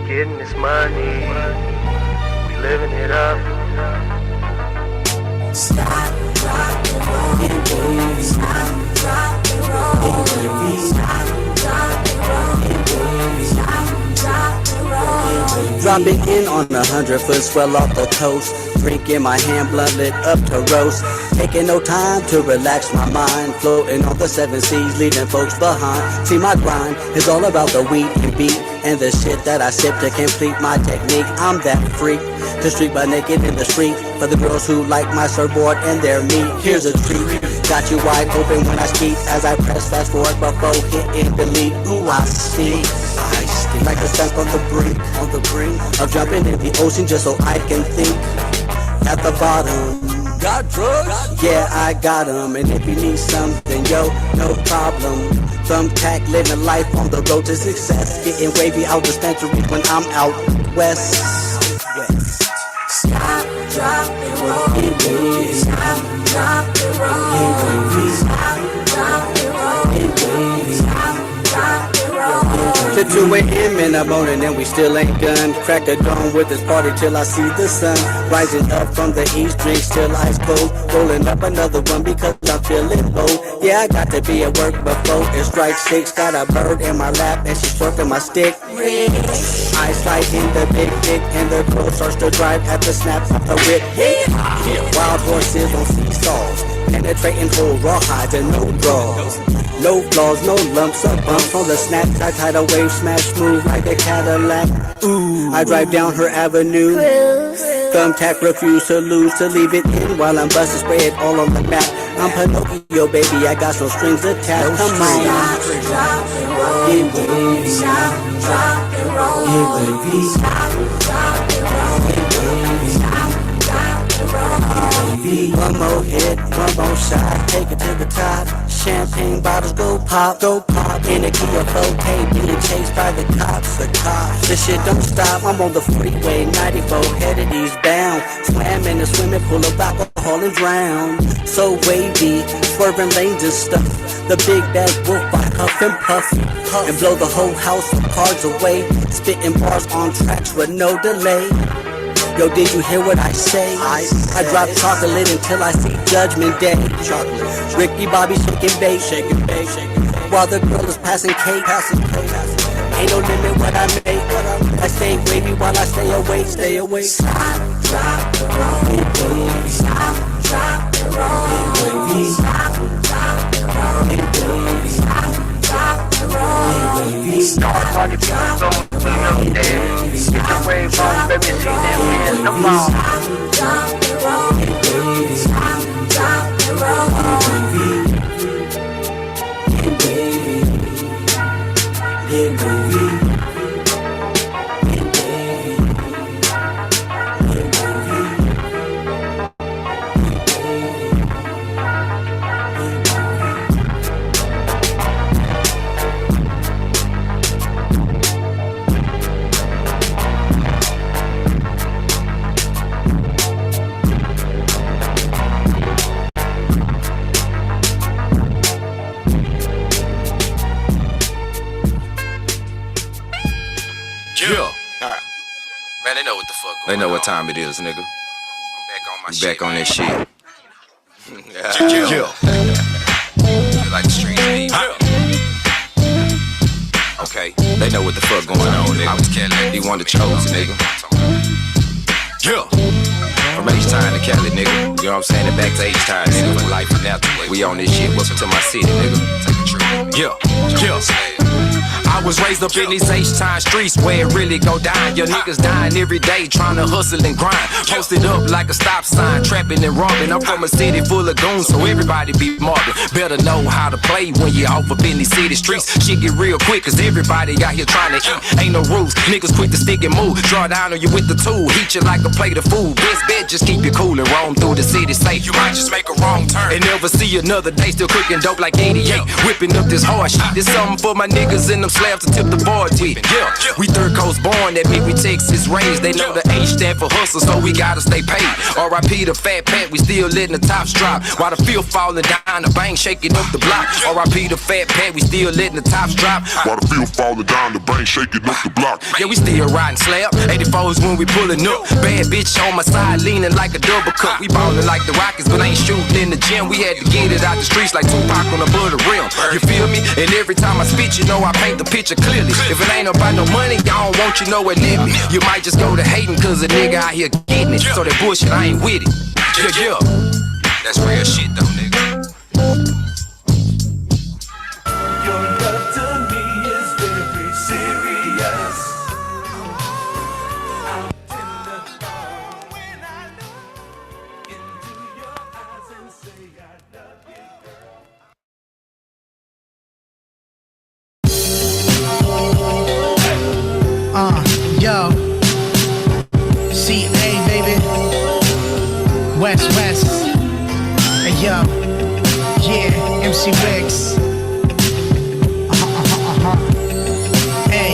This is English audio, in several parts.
Getting this money, we living it up. Stop, drop, and roll it, baby. Stop, drop, and roll it, baby. Stop, drop, and roll it, baby. Stop, drop, and roll it, baby. Dropping in on 100-foot swell off the coast. Drink in my hand, blunt lit up to roast. Taking no time to relax my mind. Floating on the 7 seas, leaving folks behind. See, my grind is all about the weed and beat, and the shit that I sip to complete my technique. I'm that freak to street butt naked in the street. For the girls who like my surfboard and their meat, here's a treat. Got you wide open when I speak, as I press fast forward before hitting delete. Ooh, I see. Like a step on the brink of jumping in the ocean just so I can think. At the bottom, got drugs? Yeah, I got them. And if you need something, yo, no problem. Thumbtack, living life on the road to success. Getting wavy out dispensary when I'm out west. Stop, drop, and roll it, baby. Stop, drop, and roll it, baby. Stop, drop, and roll it, baby. Stop, drop, and roll it, baby. To 2 a.m. in the morning and we still ain't done. Crack a dawn with this party till I see the sun. Rising up from the east, drink still ice cold. Rolling up another one because I'm feeling low. Yeah, I got to be at work before it strikes 6. Got a bird in my lap and she's twerking my stick. I slide in the big dick and the girl starts to drive at the snap of the whip. Wild horses on seesaws, penetrating full rawhides and no draws. No flaws, no lumps or bumps on the snaps. I tidal wave smash smooth like a Cadillac. Ooh, I drive down her avenue. Thumbtack refuse to lose, to leave it in while I'm busting, spray it all on the map. I'm Pinocchio, baby, I got some strings attached. Come on. Stop, drop, and roll it, baby. Stop, drop, and roll it, baby. Stop, drop, and roll it, baby. Stop, drop, and roll it, baby. One more hit, one more shot, take it to the top. Champagne bottles go pop, in a Kia 4K, being chased by the cops. This shit don't stop, I'm on the freeway, 94, headed eastbound. Swam in the swimming pool of alcohol and drown. So wavy, swerving lanes and stuff. The big bad wolf, I huff and puff, and blow the whole house of cards away. Spitting bars on tracks with no delay. Yo, did you hear what I say? I drop chocolate until I see Judgment Day. Ricky Bobby shaking bait, while the girl is passing cake. Ain't no limit what I make. I stay wavy while I stay awake. Stop, drop, and roll it, baby. Stop, drop, and roll it, baby. Stop, drop, and roll it, baby. Stop, drop, and roll it, baby. Stop, drop, and roll it, baby. Stop, drop, and roll it, baby. Stop, drop, and roll it, baby. Stop, drop, and roll it, baby. Yeah, baby. Man, they know what the fuck going on. They know what time it is, nigga. I'm back on that shit. Feel like the street league. Okay, they know what the fuck going on, nigga. I was Cali, he one the chosen, nigga. From H-Time to Cali, nigga. You know what I'm saying? And back to H-Time, nigga. For life and after. We on this shit. Welcome to my city, nigga. Take a trip. I was raised up in these H-Time streets where it really go down. Your niggas dying every day trying to hustle and grind. Posted up like a stop sign, trapping and robbing. I'm from a city full of goons, so everybody be mobbing. Better know how to play when you off up in these city streets. Shit get real quick, cause everybody out here trying to eat. Ain't no rules, niggas quick to stick and move. Draw down on you with the tool, heat you like a plate of food. Best bet, just keep you cool and roam through the city safe. You might just make a wrong turn and never see another day. Still cooking dope like 88, whipping up this hard shit. This something for my niggas in them slab grams to tip the boards with. Yeah, we third coast born, that mean we Texas raised. They know the H stand for hustle, so we gotta stay paid. R.I.P. the Fat Pat, we still letting the tops drop. While the field falling down, the bank shaking up the block. R.I.P. the Fat Pat, we still letting the tops drop. While the field falling down, the brain shaking up the block. Yeah, we still riding slab. 84s when we pulling up. Bad bitch on my side, leaning like a double cup. We ballin' like the Rockets, but ain't shooting in the gym. We had to get it out the streets like Tupac on the butter rim. You feel me? And every time I spit, you know I paint the picture clearly. If it ain't about no money, I don't want you nowhere near me. You might just go to hating cause a nigga out here getting it. So that bullshit, I ain't with it. Yeah. That's real shit though, nigga. Your love to me is very serious. I'm tender when I look into your eyes and say I love you, girl. Yo, CA baby, West, hey yo, yeah, MC Wiggs, hey,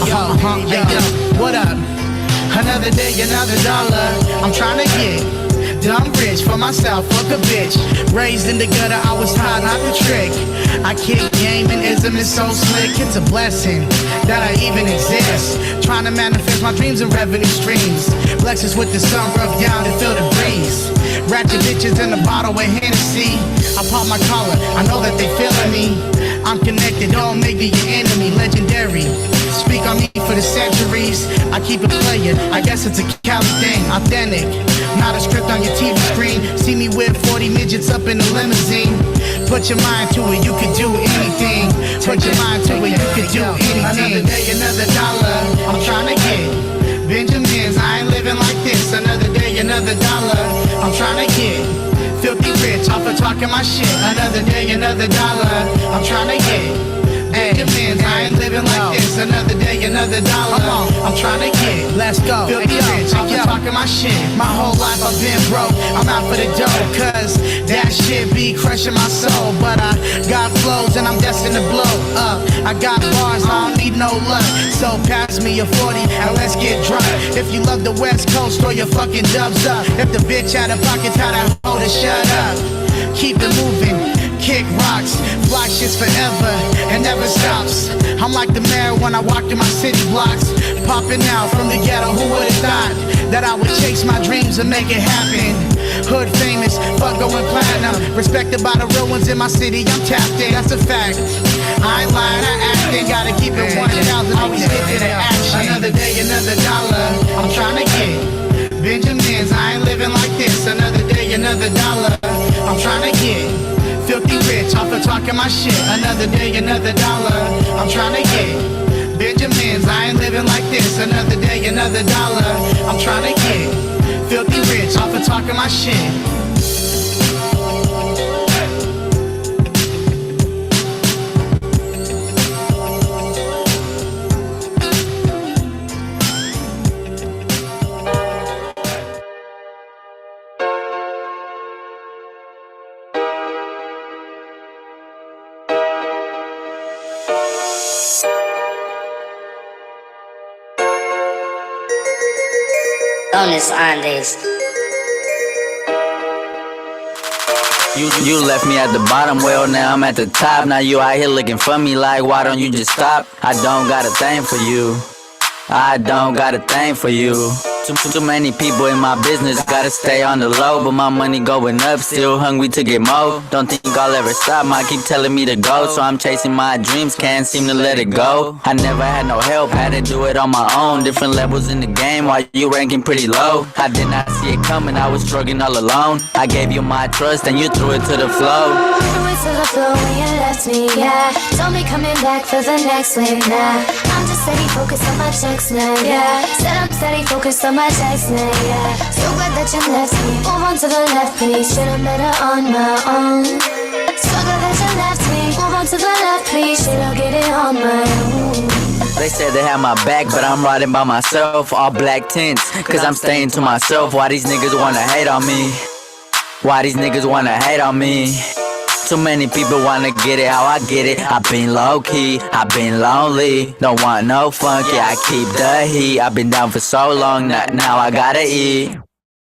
yo, what up? Another day, another dollar, I'm tryna get dumb rich for myself, fuck a bitch. Raised in the gutter, I was taught not to trick. I kick game and ism is so slick. It's a blessing that I even exist. Trying to manifest my dreams and revenue streams. Lexus with the sun rubbed down to feel the breeze. Ratchet bitches in the bottle with Hennessy. I pop my collar, I know that they feeling me. I'm connected, don't make me your enemy. Legendary, speak on me for the centuries. I keep it playing, I guess it's a Cali thing. Authentic, not a script on your TV screen. See me with 40 midgets up in the limousine. Put your mind to it, you could do anything. Put your mind to it, you could do anything. Another day, another dollar, I'm trying to get Benjamins, I ain't living like this. Another day, another dollar, I'm trying to get filthy rich off of talking my shit. Another day, another dollar, I'm trying to get Benjamins, I ain't living like this. Another day, another dollar, I'm trying to get. Let's go. Filthy rich off of talking my shit. My whole life I've been broke, I'm out for the dough. Cause that shit be crushing my soul. But I got flows and I'm destined to blow up. I got bars, I don't need no luck. So pass me a 40 and let's get drunk. If you love the West Coast, throw your fucking dubs up. If the bitch out of pocket, tell that hoe to shut up. Keep it moving, kick rocks, fly shits forever and never stops. I'm like the mayor when I walk through my city blocks. Popping out from the ghetto, who would've thought that I would chase my dreams and make it happen? Hood famous, fuck going platinum. Respected by the real ones in my city, I'm tapped in, that's a fact. I ain't lying, I acting, gotta keep it 1,000, always get to the action. Another day, another dollar, I'm trying to get Benjamins, I ain't living like this. Another day, another dollar, I'm trying to get filthy rich off of talking my shit. Another day, another dollar, I'm trying to get Benjamins, I ain't living like this. Another day, another dollar, I'm trying to get filthy rich off of talking my shit. AnnA's. You left me at the bottom, well now I'm at the top. Now you out here looking for me like why don't you just stop? I don't got a thing for you, I don't got a thing for you. Too many people in my business, gotta stay on the low. But my money going up, still hungry to get more. Don't think I'll ever stop, might keep telling me to go. So I'm chasing my dreams, can't seem to let it go. I never had no help, had to do it on my own. Different levels in the game, while you ranking pretty low. I did not see it coming, I was struggling all alone. I gave you my trust and you threw it to the flow. Threw it to the floor when you left me, yeah. Told me coming back for the next wave now. I'm just steady focused on my checks now, yeah. Said I'm steady focused on my checks now, yeah. So glad that you left me. Move on to the left, please. Should've met her on my own. So glad that you left me. Move on to the left, please. Should've get it on my own. They said they had my back, but I'm riding by myself. All black tints, cause I'm staying to myself. Why these niggas wanna hate on me? Why these niggas wanna hate on me? Too many people wanna get it how I get it. I been low key, I been lonely. Don't want no funk, yeah, I keep the heat. I been down for so long, now I gotta eat.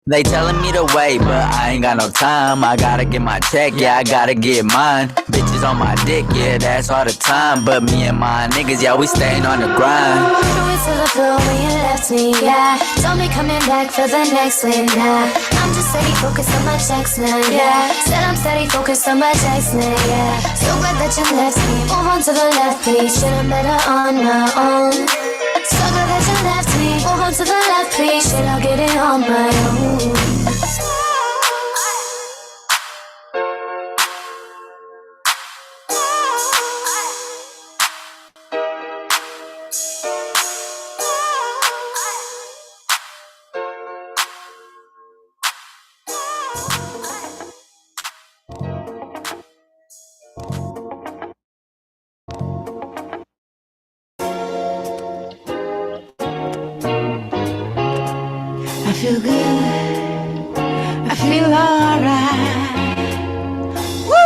They telling me to wait, but I ain't got no time. I gotta get my check, yeah, I gotta get mine. Bitches on my dick, yeah, that's all the time. But me and my niggas, yeah, we staying on the grind. Through to the floor when you left me, yeah. Told me coming back for the next win, nah. I'm just steady focused on my checks now, yeah. Said I'm steady focused on my checks now, yeah. So glad that you left me. Move on to the left, please. Should've met her on my own. So glad that you left me. Move on to the left, please. Shit, I'll get it on my own. I feel good, I feel alright. Woo!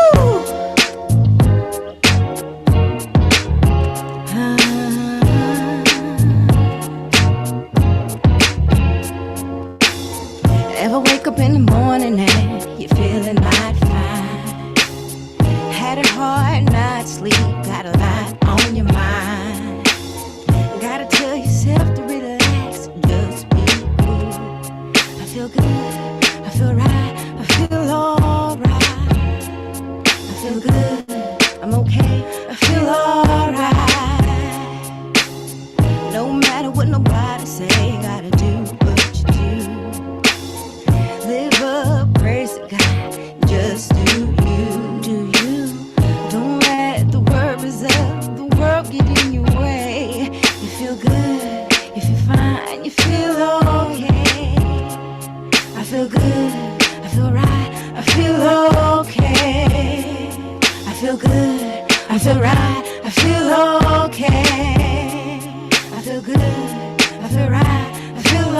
Ever wake up in the morning and you're feeling mighty fine? Had a hard night's sleep, got a lot on your mind. Gotta tell yourself to relax, just be cool. I feel good, I feel right, I feel alright. I feel good, I'm okay, I feel alright. No matter what nobody say, gotta do what you do. Live up, praise to God, just do you, do you. Don't let the worries of the world get in your way. You feel good, you feel fine, you feel okay. I feel good, I feel right, I feel okay. I feel good, I feel right, I feel okay. I feel good, I feel right, I feel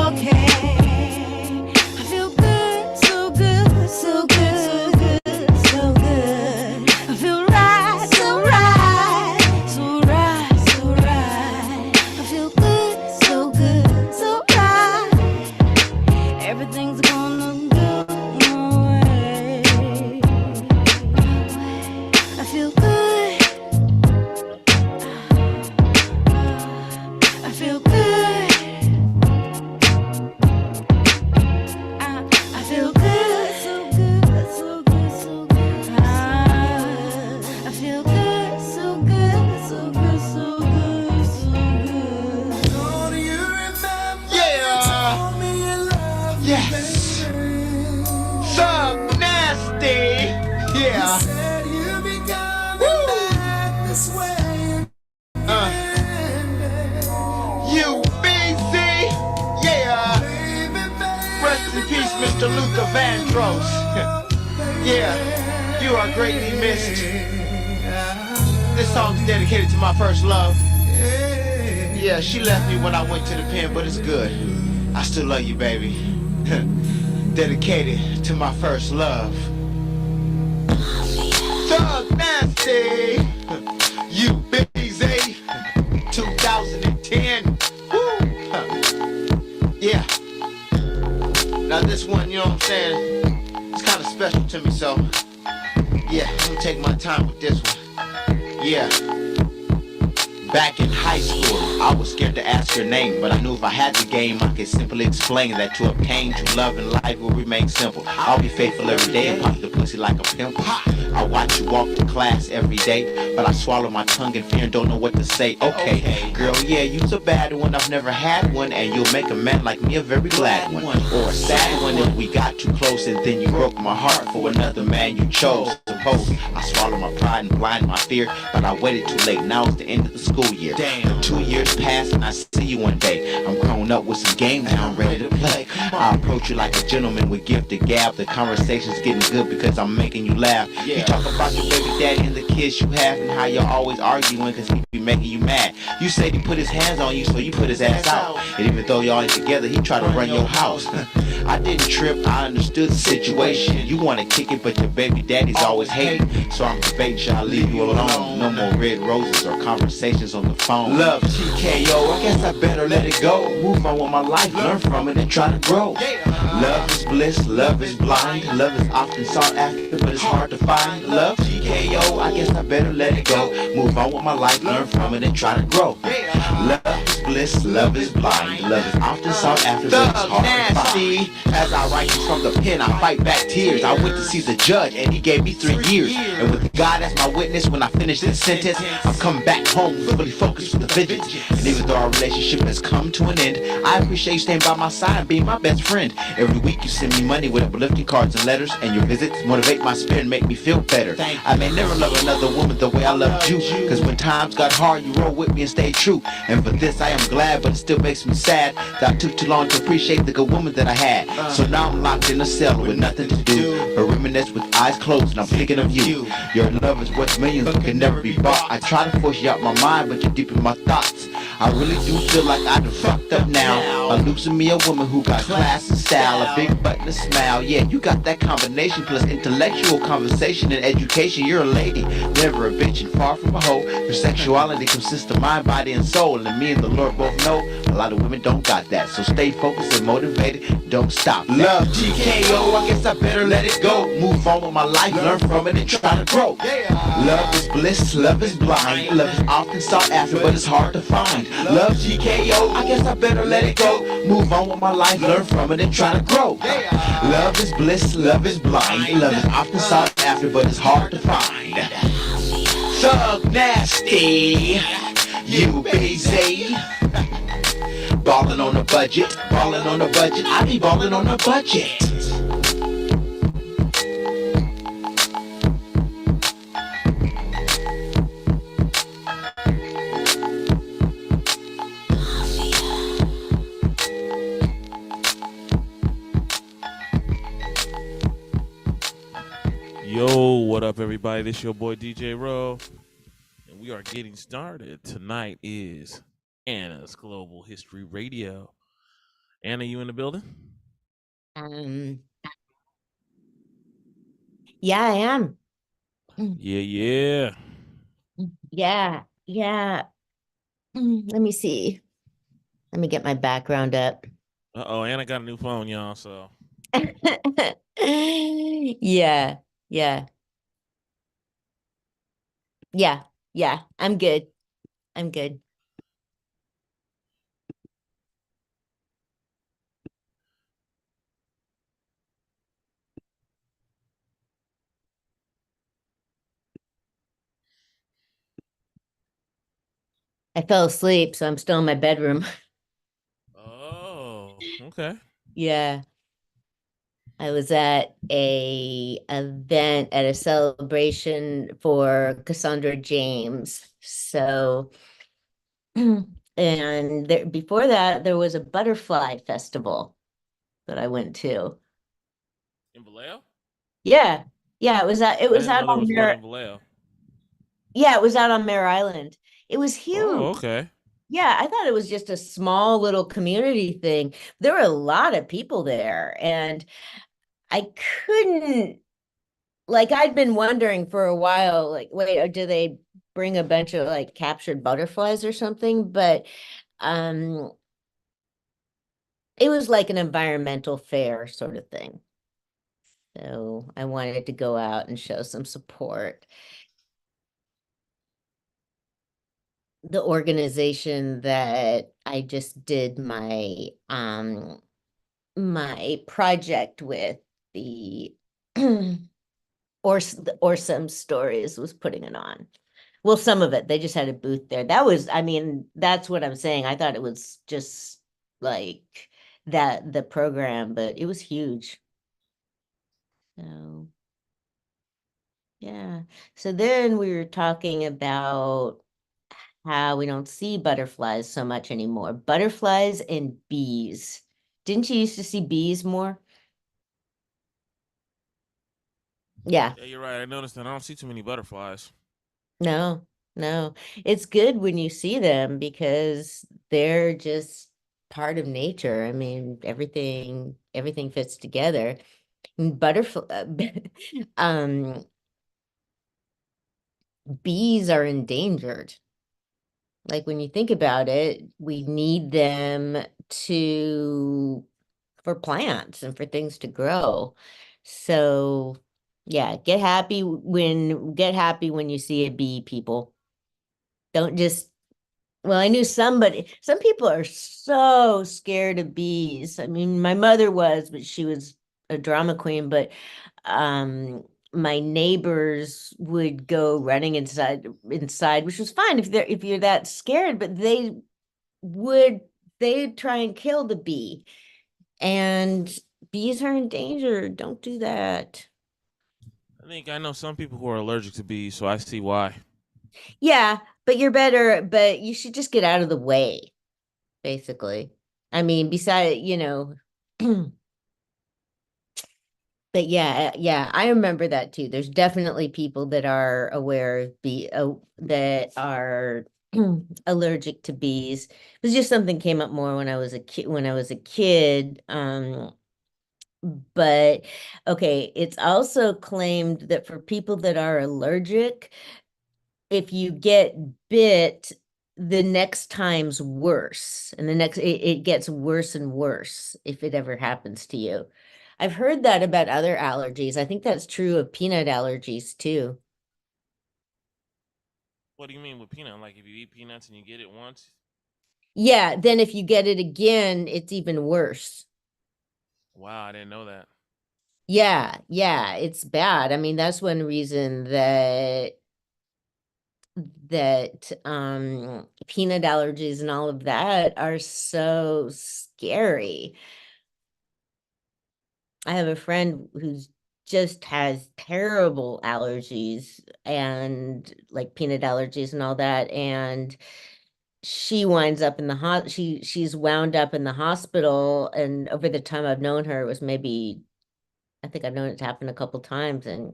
okay. I feel good, so good, so good, so good, so good. I feel right, so right, so right, so right. I feel good, so good, so right. Everything's gonna go my way. I feel good. I feel good. I feel good, so good, so good, so good. I feel good, so good, so good, so good, so good. Do you remember Yeah. you told me you loved me, Yes. baby? So nasty. Yeah. Said you'd be coming back this way again, You busy? Yeah. baby, baby. Rest in peace, Mr. Luther Vandross. Yeah. You are greatly missed. This song's dedicated to my first love. Yeah, she left me when I went to the pen, but it's good. I still love you, baby. Dedicated to my first love. Thug Nasty. You busy? 2010. Woo. Yeah. Now this one, you know what I'm saying? It's kind of special to me, so yeah, I'm gonna take my time with this one. Yeah. Back in high school, I was scared to ask your name, but I knew if I had the game, I could simply explain that to obtain true love in life will remain simple. I'll be faithful every day and pop the pussy like a pimple. I watch you walk to class every day, but I swallow my tongue in fear and don't know what to say. Okay, girl, yeah, you's a bad one, I've never had one, and you'll make a man like me a very glad one. Or a sad one if we got too close and then you broke my heart for another man you chose. Suppose I swallow my pride and blind my fear, but I waited too late, now it's the end of the school year. Damn. 2 years passed and I see you one day. I'm grown up with some game now, I'm ready to play. I approach you like a gentleman with gift of gab. The conversation's getting good because I'm making you laugh. You talk about your baby daddy and the kids you have and how you're always arguing cause he be making you mad. You say he put his hands on you so you put his ass out. And even though y'all ain't together, he try to run your house. I didn't trip, I understood the situation. You wanna kick it, but your baby daddy's always hating. So I'm debating, shall I leave you alone? No more red roses or conversations on the phone. Love TKO, I guess I better let it go. Move on with my life, learn from it and try to grow. Love is bliss, love is blind. Love is often sought after, but it's hard to find. Love TKO, I guess I better let it go. Move on with my life, learn from it and try to grow. Love is bliss, love is blind. Love is often sought after, but it's hard to find. As I write this from the pen, I fight back tears. I went to see the judge and he gave me 3 years. And with God as my witness, when I finish this sentence, I'm coming back home fully focused with the vengeance. And even though our relationship has come to an end, I appreciate you staying by my side and being my best friend. Every week you send me money with uplifting cards and letters, and your visits motivate my spirit and make me feel better. I may never love another woman the way I loved you, cause when times got hard you rolled with me and stayed true. And for this I am glad, but it still makes me sad that I took too long to appreciate the good woman that I had. So now I'm locked in a cell with nothing to do but reminisce with eyes closed, and I'm thinking of you. Your love is worth millions, but can never be bought. I try to force you out my mind, but you're deep in my thoughts. I really do feel like I done fucked up now. I'm losing me a woman who got class and style, a big butt and a smile. Yeah, you got that combination plus intellectual conversation and education. You're a lady, never a bitch and far from a hoe. Your sexuality consists of mind, body, and soul, and me and the Lord both know a lot of women don't got that. So stay focused and motivated, don't stop. Love TKO, I guess I better let it go. Move on with my life, learn from it and try to grow. Love is bliss, love is blind. Love is often sought after, but it's hard to find. Love TKO, I guess I better let it go. Move on with my life, learn from it and try to grow. Love is bliss, love is blind. Love is often sought after, but it's hard to find. Thug nasty, you busy. Ballin' on a budget, ballin' on a budget. I be ballin' on a budget. Yo, what up, everybody? This your boy DJ Rowe, and we are getting started. Tonight is Anna's Global History Radio. Anna, you in the building? Yeah, I am. Yeah. Yeah. Let me see. Let me get my background up. Uh-oh, Anna got a new phone, y'all, so. Yeah. I'm good. I fell asleep, so I'm still in my bedroom. Oh, okay. Yeah. I was at a event at a celebration for Cassandra James. So, and before that, there was a butterfly festival that I went to. In Vallejo? Yeah, it was I didn't know there was one in Vallejo. Yeah, it was out on Mare Island. It was huge. Oh, okay. Yeah, I thought it was just a small little community thing. There were a lot of people there, and I couldn't, like, I'd been wondering for a while, like, wait, do they bring a bunch of like captured butterflies or something? But it was like an environmental fair sort of thing. So I wanted to go out and show some support. The organization that I just did my project with, the or some stories, was putting it on. Well, some of it, they just had a booth there. That's what I'm saying. I thought it was just like that, the program, but it was huge. So yeah. So then we were talking about how we don't see butterflies so much anymore. Butterflies and bees. Didn't you used to see bees more? Yeah. Yeah, you're right. I noticed that I don't see too many butterflies. No. It's good when you see them because they're just part of nature. I mean, everything fits together. Butterfly, um, bees are endangered. Like when you think about it, we need them to for plants and for things to grow. So yeah, get happy when you see a bee, people. Don't just well, I knew some people are so scared of bees. I mean, my mother was, but she was a drama queen, but um my neighbors would go running inside, which was fine if you're that scared, but would they'd try and kill the bee. And bees are endangered. Don't do that. I think I know some people who are allergic to bees, so I see why. Yeah, but you should just get out of the way, basically. I mean, but yeah, I remember that too. There's definitely people that are aware of that are allergic to bees. It was just something came up more when I was a kid. But okay, it's also claimed that for people that are allergic, if you get bit, the next time's worse. And it gets worse and worse if it ever happens to you. I've heard that about other allergies. I think that's true of peanut allergies too. What do you mean with peanut? Like if you eat peanuts and you get it once? Yeah, then if you get it again, it's even worse. Wow, I didn't know that. Yeah, it's bad. I mean, that's one reason that peanut allergies and all of that are so scary. I have a friend who's just has terrible allergies and like peanut allergies and all that, and she winds up in the she's wound up in the hospital, and over the time I've known her, it was maybe I think I've known it to happen a couple times, and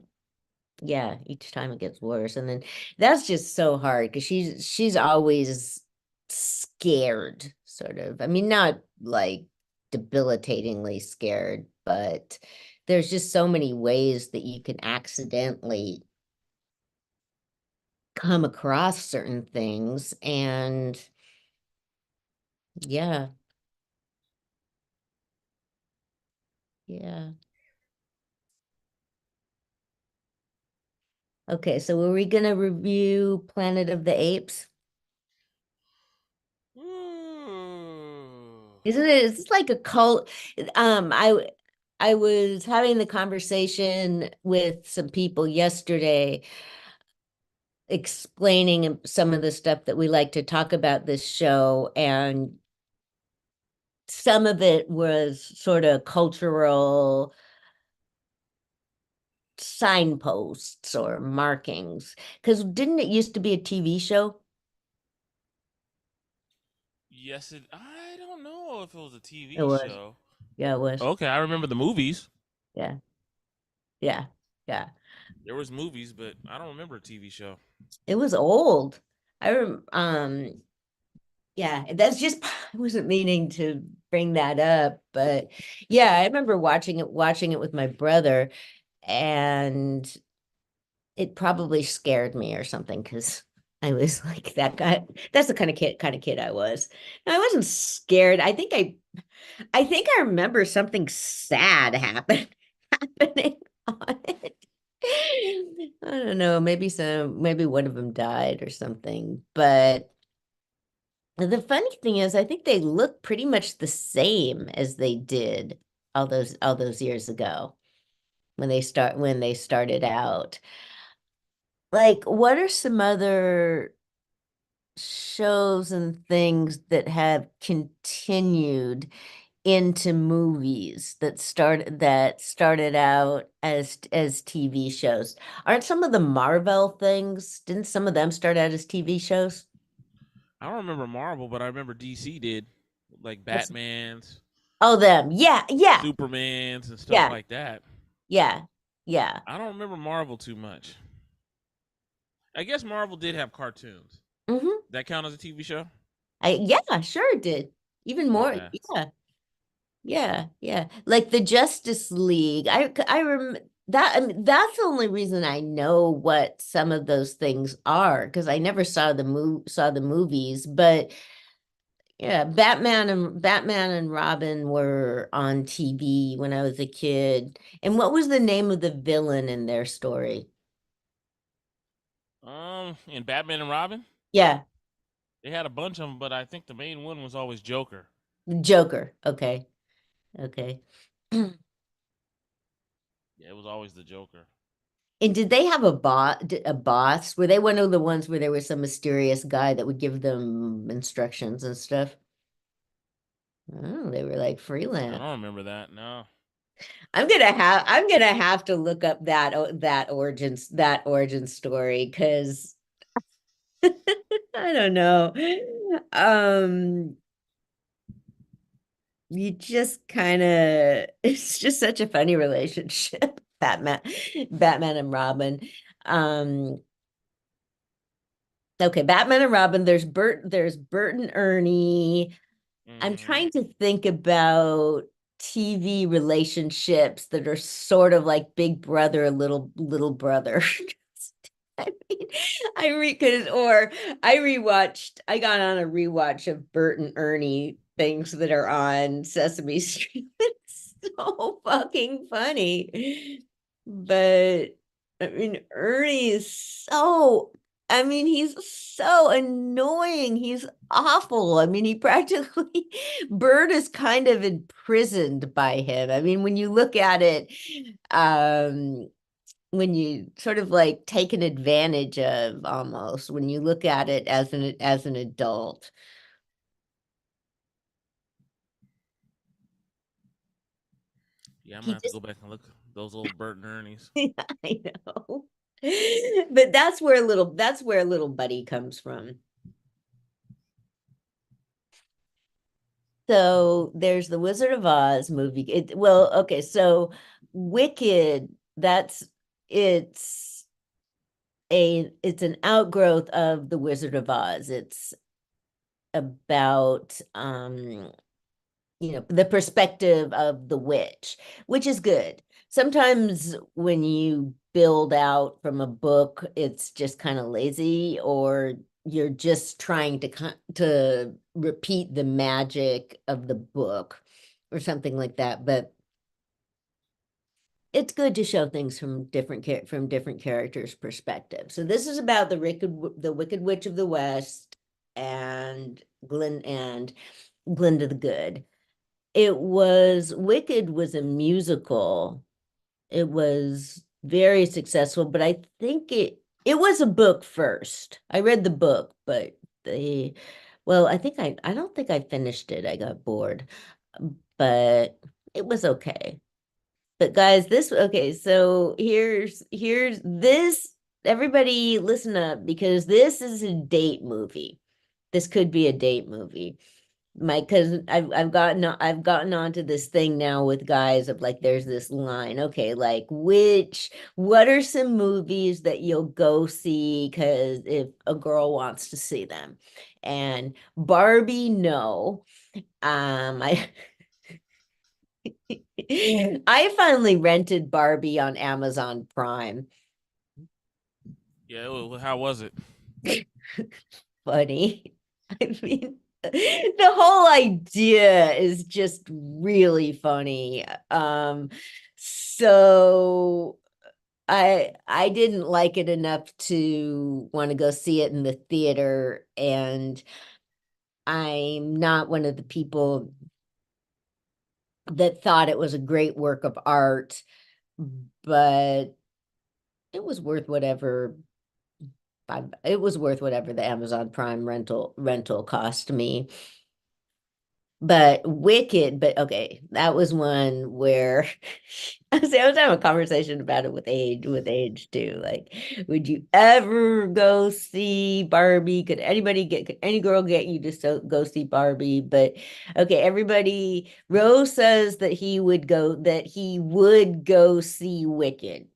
yeah, each time it gets worse. And then that's just so hard because she's always scared, sort of. I mean, not like debilitatingly scared, but there's just so many ways that you can accidentally come across certain things. And yeah, yeah. Okay, so were we gonna review Planet of the Apes? Ooh. Isn't it? It's like a cult. Um, I I was having the conversation with some people yesterday, explaining some of the stuff that we like to talk about this show, and some of it was sort of cultural signposts or markings. Because didn't it used to be a TV show? Yes, I don't know if it was a It TV was. show. Yeah, it was. Okay, I remember the movies. Yeah, yeah, yeah. There was movies, but I don't remember a TV show. It was old. Yeah, that's just I wasn't meaning to bring that up, but yeah, I remember watching it with my brother, and it probably scared me or something because I was like that guy. That's the kind of kid I was. No, I wasn't scared. I think I remember something sad happening on it. I don't know, maybe one of them died or something, but the funny thing is, I think they look pretty much the same as they did all those years ago when they started out. Like, what are some other shows and things that have continued into movies that started out as TV shows? Aren't some of the Marvel things, didn't some of them start out as TV shows? I don't remember Marvel, but I remember DC did, like That's Batman's, Oh, them. Yeah, Superman's, and stuff yeah, like that. yeah, yeah. I don't remember Marvel too much. I guess Marvel did have cartoons. Mm-hmm. That count as a TV show? Yeah, sure it did. Even more. Okay. Yeah. Like the Justice League. I rem that I mean, that's the only reason I know what some of those things are because I never saw the movies, but yeah, Batman and Robin were on TV when I was a kid. And what was the name of the villain in their story? In Batman and Robin, Yeah, they had a bunch of them, but I think the main one was always Joker. the Joker. Okay. Okay. Yeah, it was always the Joker. And did they have a boss? Were they one of the ones where there was some mysterious guy that would give them instructions and stuff? Oh, they were like I freelance. don't remember that. No. I'm gonna have to look up that origin story because I don't know. Um, you just kind of it's just such a funny relationship, Batman and Robin. Um, okay, Batman and Robin, there's Bert and Ernie. I'm Mm-hmm. trying to think about TV relationships that are sort of like Big Brother, little brother. I mean, I got on a rewatch of Bert and Ernie things that are on Sesame Street. It's so fucking funny. But I mean, Ernie is he's so annoying. He's awful. I mean, he practically, Bert is kind of imprisoned by him. I mean, when you look at it, um, when you sort of like taken advantage of almost when you look at it as an adult. Yeah, I'm gonna He have to just go back and look at those old Bert and Ernie's. I know. But that's where little Buddy comes from. So there's the Wizard of Oz movie. Okay, so Wicked, it's it's an outgrowth of the Wizard of Oz. It's about the perspective of the witch, which is good. Sometimes when you build out from a book, it's just kind of lazy, or you're just trying to repeat the magic of the book or something like that. But it's good to show things from different characters' perspective. So this is about the Wicked Witch of the West and Glinda the Good. Wicked was a musical. It was very successful, but I think it was a book first. I read the book, but I don't think I finished it. I got bored, but it was okay. But guys, okay, so here's this. Everybody listen up because this is a date movie. This could be a date movie. Because I've gotten onto this thing now with guys of like there's this line, okay, like what are some movies that you'll go see because if a girl wants to see them? And Barbie, no. I I finally rented Barbie on Amazon Prime. Yeah, how was it? Funny. I mean, the whole idea is just really funny. So I didn't like it enough to want to go see it in the theater, and I'm not one of the people that thought it was a great work of art, but it was worth whatever it was worth whatever the Amazon Prime rental cost me. But Wicked, but okay, that was one where I was having a conversation about it with age too. Like, would you ever go see Barbie? Could any girl get you to go see Barbie? But okay, Rose says that he would go see Wicked.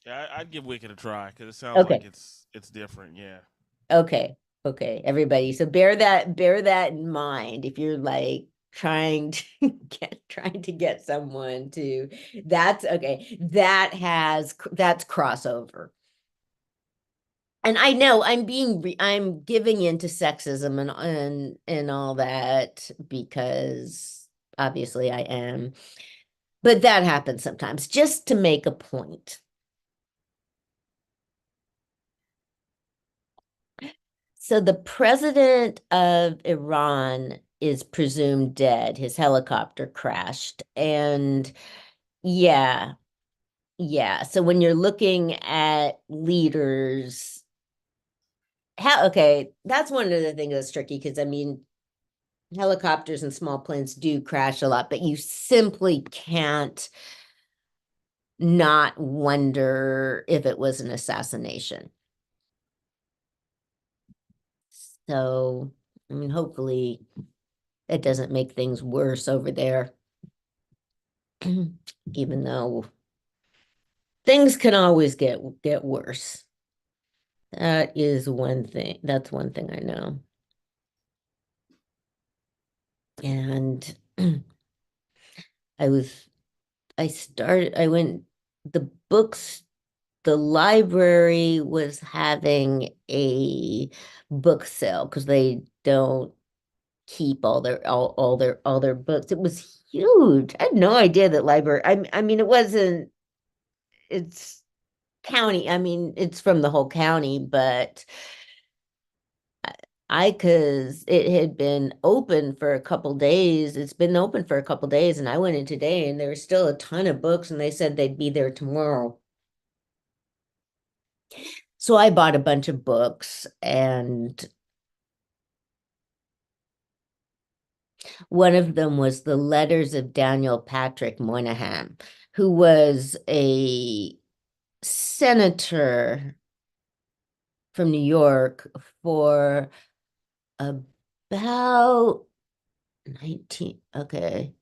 Yeah, I'd give Wicked a try because it sounds like Okay, it's different. Yeah. okay, Okay, everybody. So bear that in mind if you're like trying to get someone to, that's okay. That's crossover. And I know I'm giving into sexism and all that because obviously I am. But that happens sometimes just to make a point. So the president of Iran is presumed dead. His helicopter crashed. And yeah, yeah. So when you're looking at leaders, okay, that's one of the things that's tricky because I mean, helicopters and small planes do crash a lot, but you simply can't not wonder if it was an assassination. So, I mean, hopefully it doesn't make things worse over there, even though things can always get worse. That is one thing. That's one thing I know. And I went, the books, the library was having a book sale because they don't keep all their books. It was huge. I had no idea that library, I mean, it's county. I mean, it's from the whole county, but cause it had been open for a couple days. It's been open for a couple days and I went in today and there was still a ton of books and they said they'd be there tomorrow. So I bought a bunch of books and one of them was the letters of Daniel Patrick Moynihan, who was a senator from New York for about 19, okay,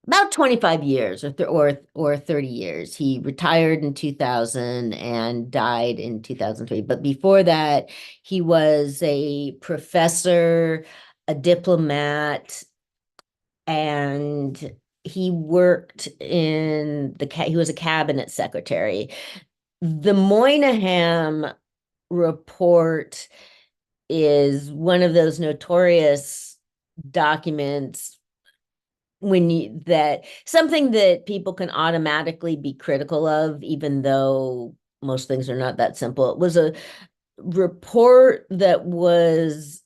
about 25 years or 30 years. He retired in 2000 and died in 2003. But before that, he was a professor, a diplomat, and he worked he was a cabinet secretary. The Moynihan report is one of those notorious documents that something that people can automatically be critical of, even though most things are not that simple. It was a report that was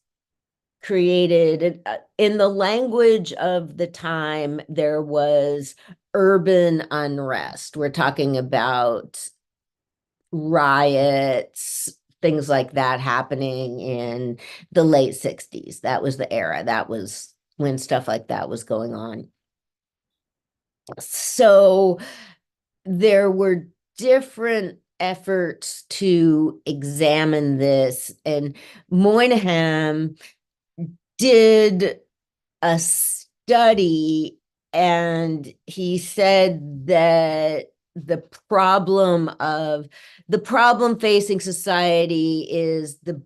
created in the language of the time. There was urban unrest. We're talking about riots, things like that happening in the late 60s. That was the era. That was when stuff like that was going on. So there were different efforts to examine this, and Moynihan did a study and he said that the problem facing society is the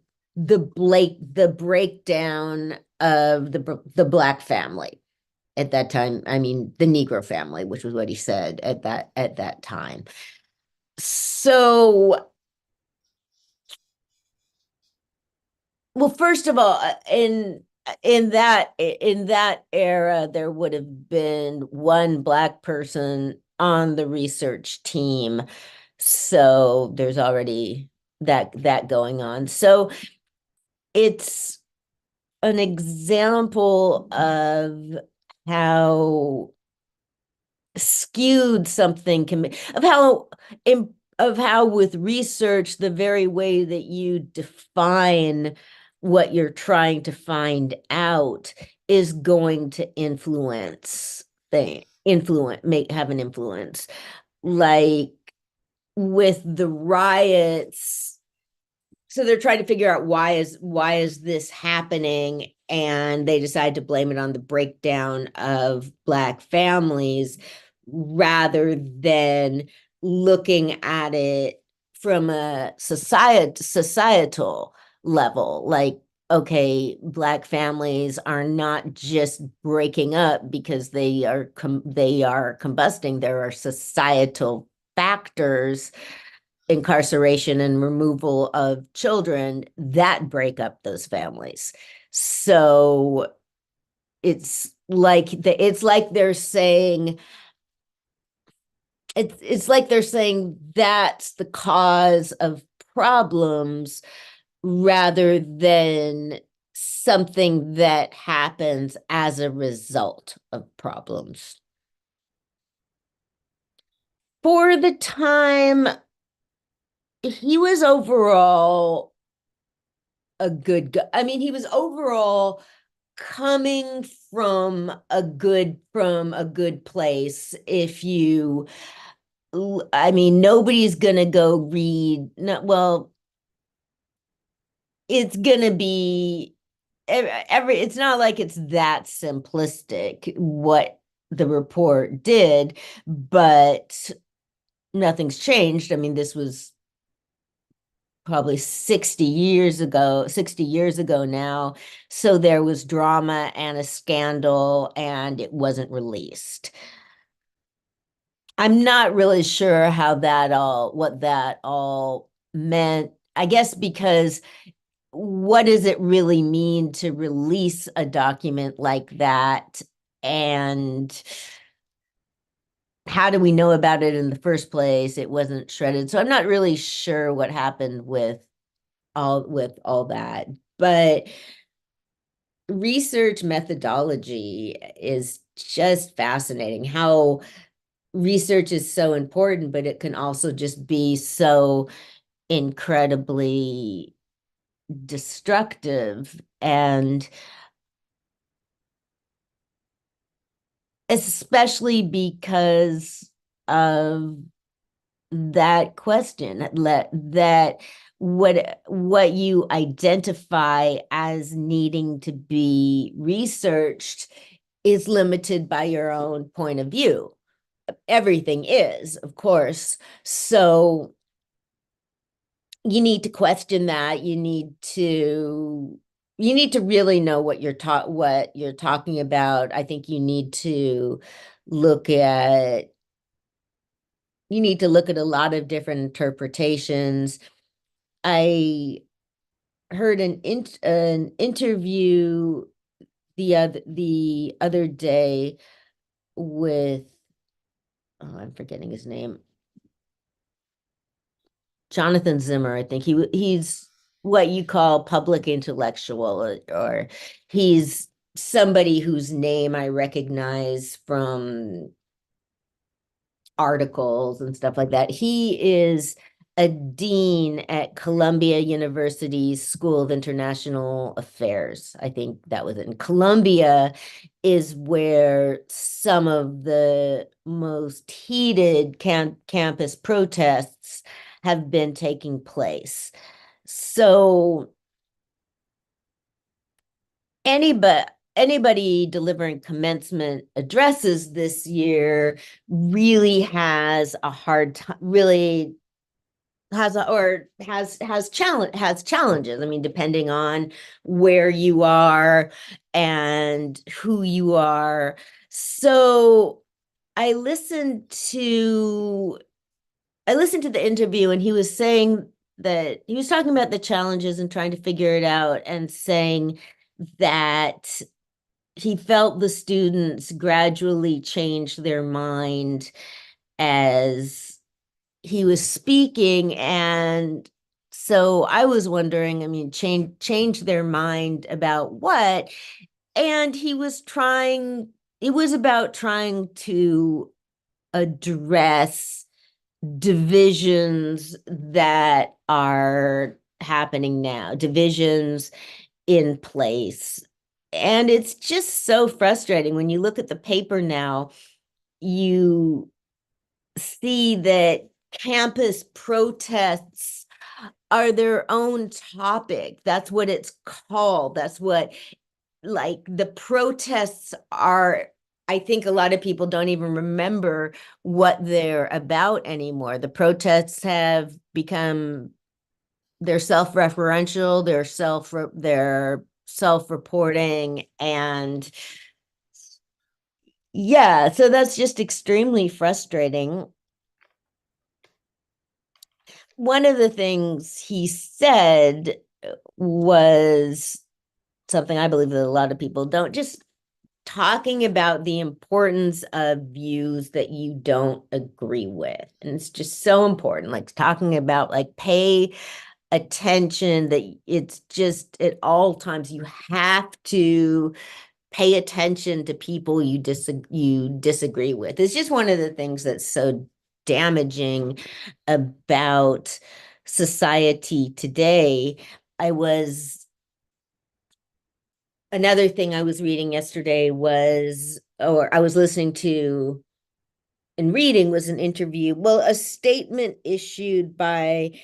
breakdown of the Black family at that time. I mean, the Negro family, which was what he said at that time. So, well, first of all, in that era, there would have been one Black person on the research team. So there's already that going on. So it's an example of how skewed something can be, of how with research, the very way that you define what you're trying to find out is going to have an influence. Like with the riots, so they're trying to figure out why is this happening, and they decide to blame it on the breakdown of Black families rather than looking at it from a societal level. Like, okay, Black families are not just breaking up because they are combusting. There are societal factors, incarceration and removal of children, that break up those families. So it's like they're saying it's like they're saying that's the cause of problems rather than something that happens as a result of problems. For the time, he was overall a good guy. I mean, he was overall coming from a good place. If you, I mean, nobody's gonna go read, no, well, it's gonna be it's not like it's that simplistic what the report did, but nothing's changed. I mean, this was probably 60 years ago now. So there was drama and a scandal, and it wasn't released. I'm not really sure what that all meant. I guess because what does it really mean to release a document like that? And how do we know about it in the first place? It wasn't shredded. So I'm not really sure what happened with all that. But research methodology is just fascinating. How research is so important, but it can also just be so incredibly destructive. And especially because of that question, that what you identify as needing to be researched is limited by your own point of view. Everything is, of course. So you need to question that. You need to really know what you're talking about. I think look at you need to look at a lot of different interpretations. I heard an interview the other day with, oh, I'm forgetting his name. Jonathan Zimmer. I think he's what you call public intellectual, or he's somebody whose name I recognize from articles and stuff like that. He is a dean at Columbia University's School of International Affairs. I think that was it. And Columbia is where some of the most heated campus protests have been taking place. So anybody delivering commencement addresses this year really has a hard time, really has challenges. I mean, depending on where you are and who you are. So I listened to the interview, and he was saying that he was talking about the challenges and trying to figure it out, and saying that he felt the students gradually changed their mind as he was speaking. And so I was wondering, I mean, change their mind about what? And it was about trying to address divisions that are happening now, divisions in place. And it's just so frustrating when you look at the paper now. You see that campus protests are their own topic. That's what it's called. That's what, like, the protests are. I think a lot of people don't even remember what they're about anymore. The protests have become they're self-referential, they're self-reporting, and yeah, so that's just extremely frustrating. One of the things he said was something I believe that a lot of people don't, just talking about the importance of views that you don't agree with. And it's just so important, like talking about like pay attention, that it's just at all times you have to pay attention to people you disagree with. It's just one of the things that's so damaging about society today. Another thing I was reading yesterday was, or I was listening to and reading, was an interview, well, a statement issued by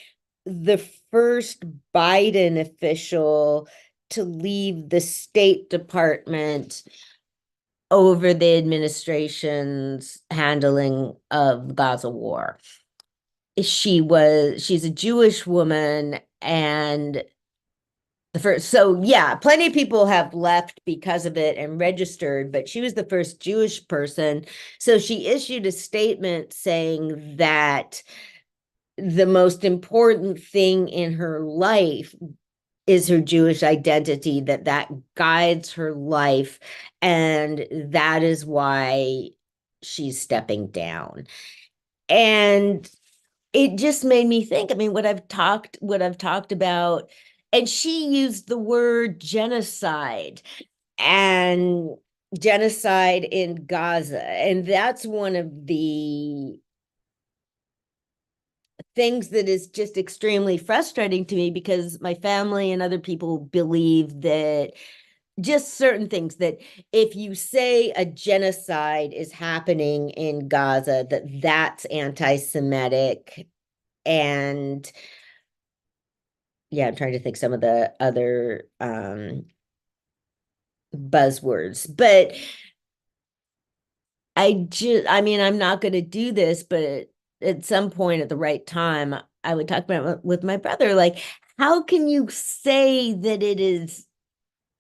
the first Biden official to leave the State Department over the administration's handling of the Gaza war. She's a Jewish woman, and so yeah, plenty of people have left because of it and registered, but she was the first Jewish person. So she issued a statement saying that the most important thing in her life is her Jewish identity, that guides her life, and that is why she's stepping down. And it just made me think, I mean, what I've talked about, and she used the word genocide, and genocide in Gaza. And that's one of the things that is just extremely frustrating to me, because my family and other people believe that just certain things, that if you say a genocide is happening in Gaza, that's anti-Semitic. And yeah, I'm trying to think some of the other buzzwords, but I mean, I'm not going to do this, but at some point at the right time, I would talk about it with my brother. Like, how can you say that it is?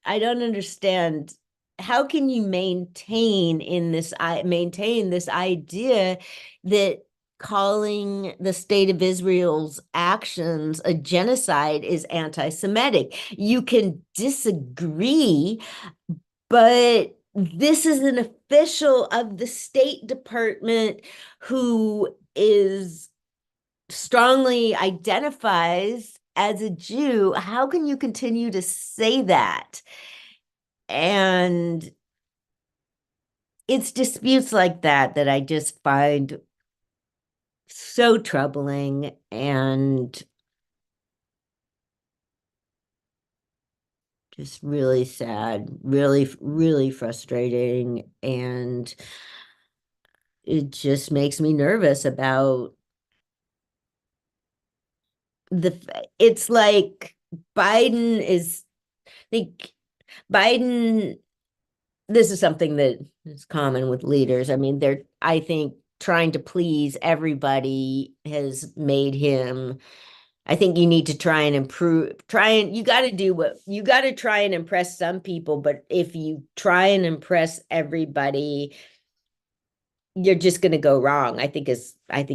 I don't understand. How can you maintain this idea that calling the state of Israel's actions a genocide is anti-Semitic? You can disagree, but this is an official of the State Department who is strongly identifies as a Jew. How can you continue to say that? And it's disputes like that I just find so troubling and just really sad, really, really frustrating. And it just makes me nervous about it's like Biden is, I think Biden, this is something that is common with leaders. I mean, I think trying to please everybody has made him, I think you need to try and you got to you got to try and impress some people, but if you try and impress everybody, you're just going to go wrong. I think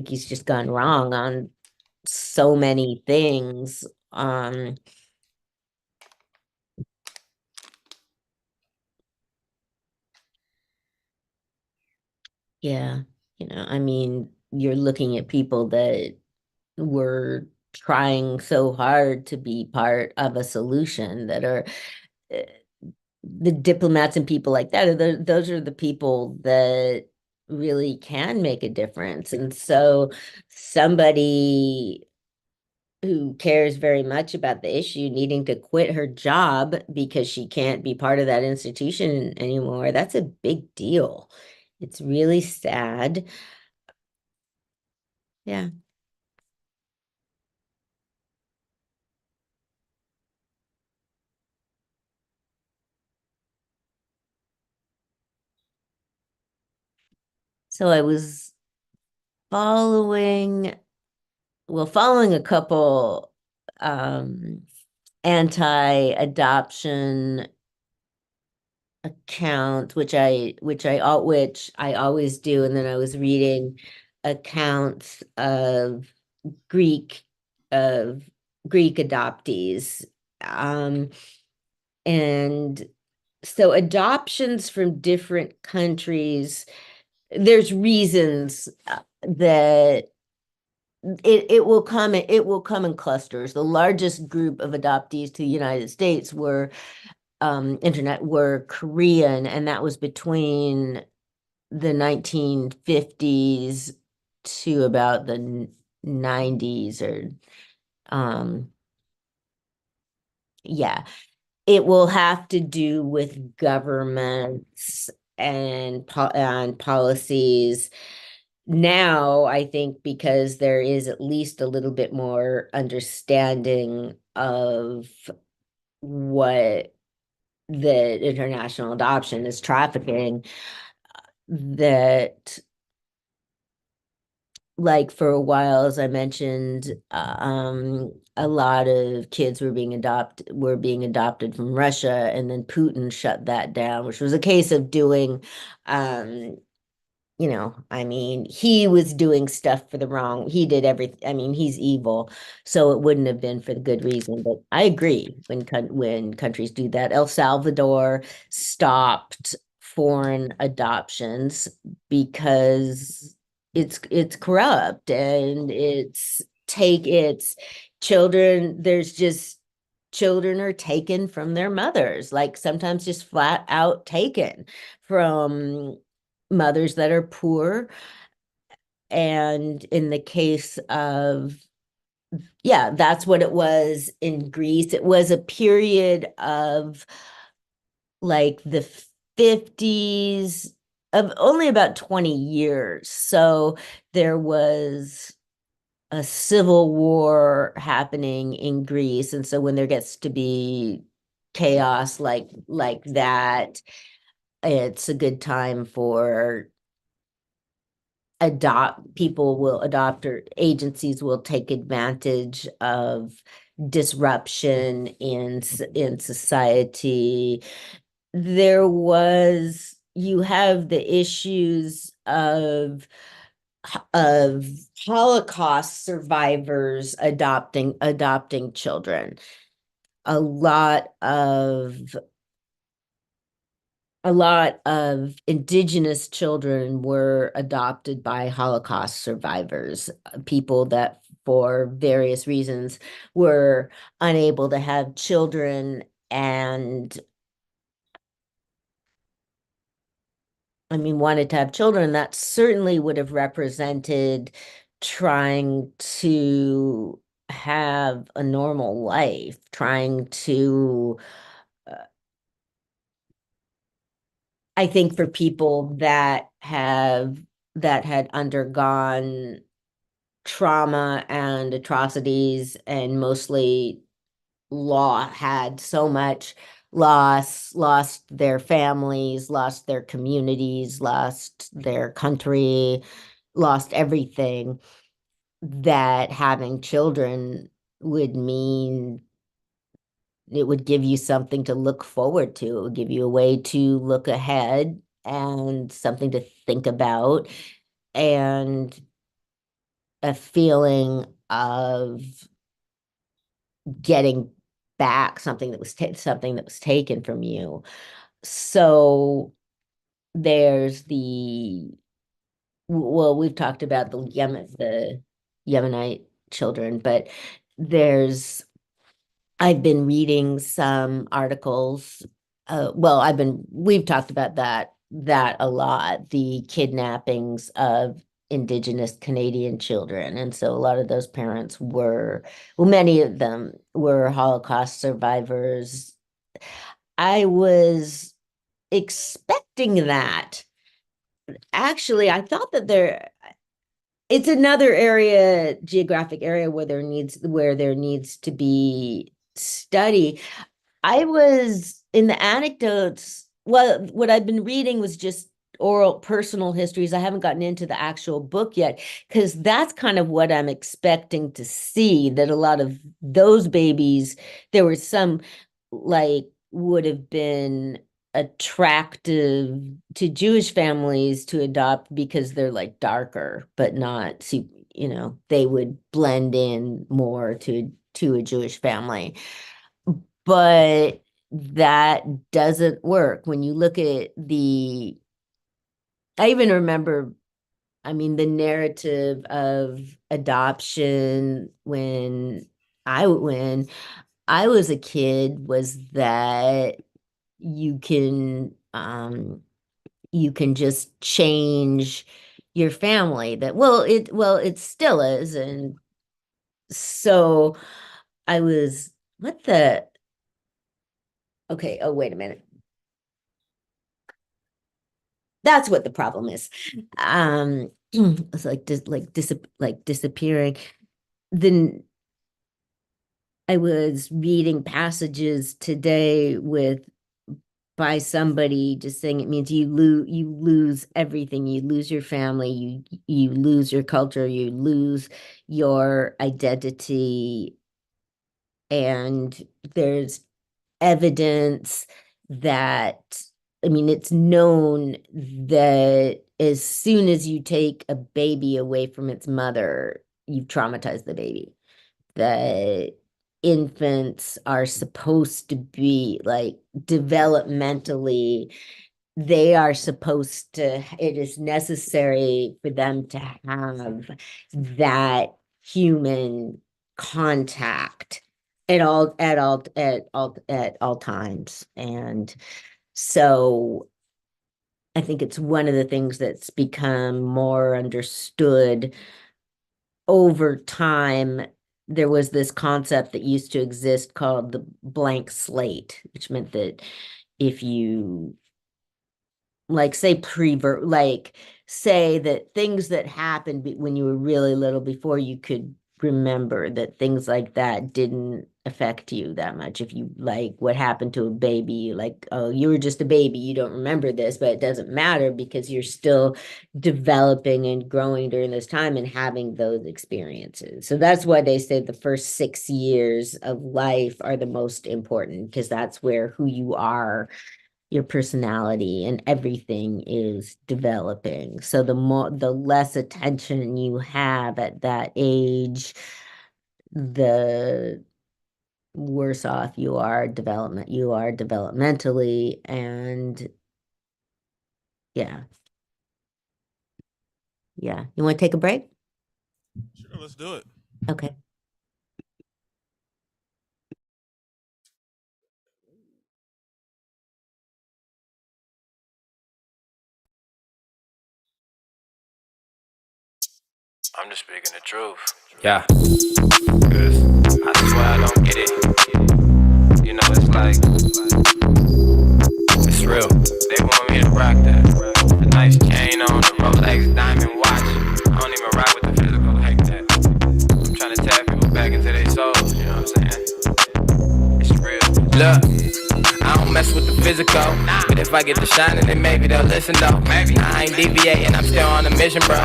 he's just gone wrong on so many things. Yeah, I mean, you're looking at people that were trying so hard to be part of a solution, that are uh, the diplomats and people like that. Those are the people that really can make a difference. And so somebody who cares very much about the issue needing to quit her job because she can't be part of that institution anymore, that's a big deal. It's really sad. Yeah. So I was following following a couple anti-adoption account, which I always do, and then I was reading accounts of Greek of Greek adoptees. And so adoptions from different countries, there's reasons that it will come in clusters. The largest group of adoptees to the United States were Korean, and that was between the 1950s to about the 90s, or yeah. It will have to do with governments and policies. Now, I think because there is at least a little bit more understanding of what the international adoption is trafficking, that, like, for a while, as I mentioned, a lot of kids were being adopted from Russia, and then Putin shut that down, which was a case of doing, I mean, he was doing stuff for the wrong, he did everything, I mean, he's evil, so it wouldn't have been for the good reason. But I agree, when countries do that. El Salvador stopped foreign adoptions because it's corrupt, and it's children, there's just children are taken from their mothers, like sometimes just flat out taken from mothers that are poor. And in the case of, yeah, that's what it was in Greece. It was a period of like the 50s, of only about 20 years. So there was a civil war happening in Greece. And so when there gets to be chaos like that, it's a good time for adopt, or agencies will take advantage of disruption in society. You have the issues of Holocaust survivors adopting children. A lot of indigenous children were adopted by Holocaust survivors, people that for various reasons were unable to have children, and I mean, wanted to have children. That certainly would have represented trying to have a normal life, trying to, I think, for people that had undergone trauma and atrocities, and mostly had so much lost their families, lost their communities, lost their country, lost everything, that having children would mean, it would give you something to look forward to. It would give you a way to look ahead and something to think about, and a feeling of getting back something that was taken from you. So there's we've talked about the Yemenite children, but I've been reading some articles. We've talked about that a lot, the kidnappings of Indigenous Canadian children. And so a lot of those parents many of them were Holocaust survivors. I was expecting that. Actually, I thought that it's another geographic area where there needs to be study. I was in the anecdotes. Well, what I've been reading was just oral personal histories. I haven't gotten into the actual book yet, because that's kind of what I'm expecting to see, that a lot of those babies, there were some like would have been attractive to Jewish families to adopt because they're like darker, but not, you know, they would blend in more to a Jewish family. But that doesn't work when you look at the, I even remember, I mean, the narrative of adoption when I was a kid was that you can just change your family. That it still is. And so I was, what the, okay, oh wait a minute, that's what the problem is. It's like disappearing. Then I was reading passages today by somebody just saying it means you lose everything. You lose your family, you lose your culture, you lose your identity. And there's evidence that, I mean, it's known that as soon as you take a baby away from its mother, you've traumatized the baby. That infants are supposed to be like developmentally, they are supposed to, it is necessary for them to have that human contact at all times. And so I think it's one of the things that's become more understood over time. There was this concept that used to exist called the blank slate, which meant that if you say say that things that happened when you were really little, before you could remember, that things like that didn't affect you that much. If you what happened to a baby, oh, you were just a baby, you don't remember this, but it doesn't matter because you're still developing and growing during this time and having those experiences. So that's why they say the first 6 years of life are the most important, because that's where who you are, your personality and everything is developing. So the less attention you have at that age, the worse off you are developmentally. And yeah. You want to take a break? Sure, let's do it. Okay. I'm just speaking the truth. Yeah. Cause I swear I don't get it. You know, it's like, it's real. They want me to rock that. A nice chain on, the Rolex diamond watch. I don't even rock with the physical like that. I'm trying to tap people back into their souls, you know what I'm saying? It's real. Look, I don't mess with the physical, but if I get to shining, then maybe they'll listen though. Maybe I ain't deviating, I'm still on a mission, bro.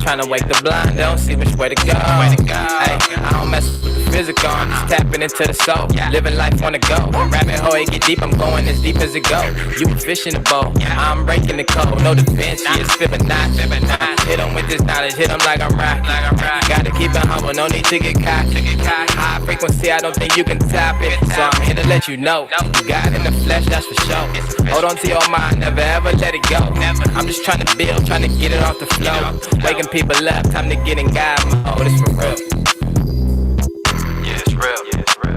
Trying to wake the blind, don't see which way to go. Hey, I don't mess with the physical, I'm just tapping into the soul. Living life on the go. Rabbit hole, it get deep, I'm going as deep as it go. You a fish in the bowl, I'm breaking the code. No defense, she is Fibonacci. Hit them with this knowledge, hit them like I'm rock. Gotta keep it humble, no need to get cocky. High frequency, I don't think you can tap it. So I'm here to let you know, you got in the flesh, that's for sure. Hold on to your mind, never ever let it go. I'm just trying to build, trying to get it off the flow. Waking people up, time to get in God mode. It's for real. Yeah, it's real. Yeah, it's real.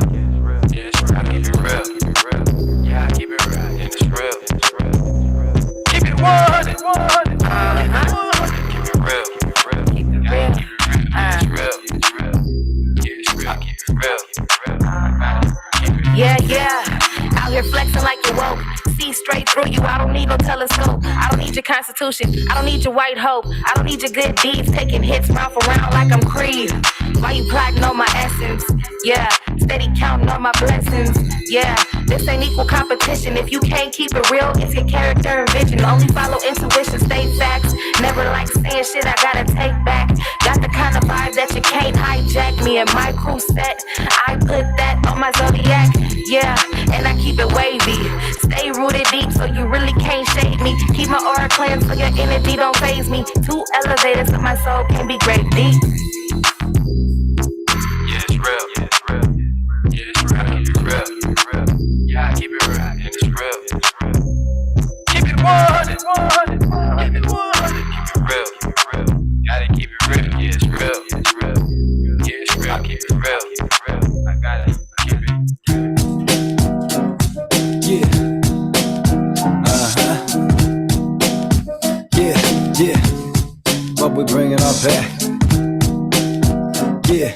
Yeah, it's real. I keep it real. Yeah, I keep it real. And it's real. Keep it 100. Keep it real. Keep it real. Yeah, it's real. Yeah, it's real. I keep it real. Yeah. Out here flexing like you woke. See straight through you, I don't need no telescope. I don't need your constitution, I don't need your white hope. I don't need your good deeds, taking hits mouth around like I'm Creed. Why you plotting on my essence? Yeah, steady counting on my blessings. Yeah, this ain't equal competition. If you can't keep it real, it's your character and vision. Only follow intuition, state facts. Never like saying shit I gotta take back. Got the kind of vibe that you can't hijack. Me and my crew set, I put that on my zodiac. Yeah, and I keep it wavy. Stay rooted deep so you really can't shade me. Keep my aura clean so your energy don't phase me. Too elevated so my soul can be great deep. Yeah, it's real. Yeah, it's real. Yeah, it's real. It's real. It's real. Yeah, I keep it real. And it's real. It's real. Keep it 100. 100. Keep it 100. Keep it real. Keep it real. Gotta keep it real. Yeah, it's real. It's real. Yeah, it's real. I keep it real. Keep it real. I gotta keep it. Yeah. Yeah. What we bringing up back? Yeah.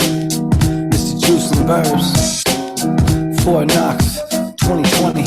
Mr. Juice and Burbs. Fort Knox, 2020.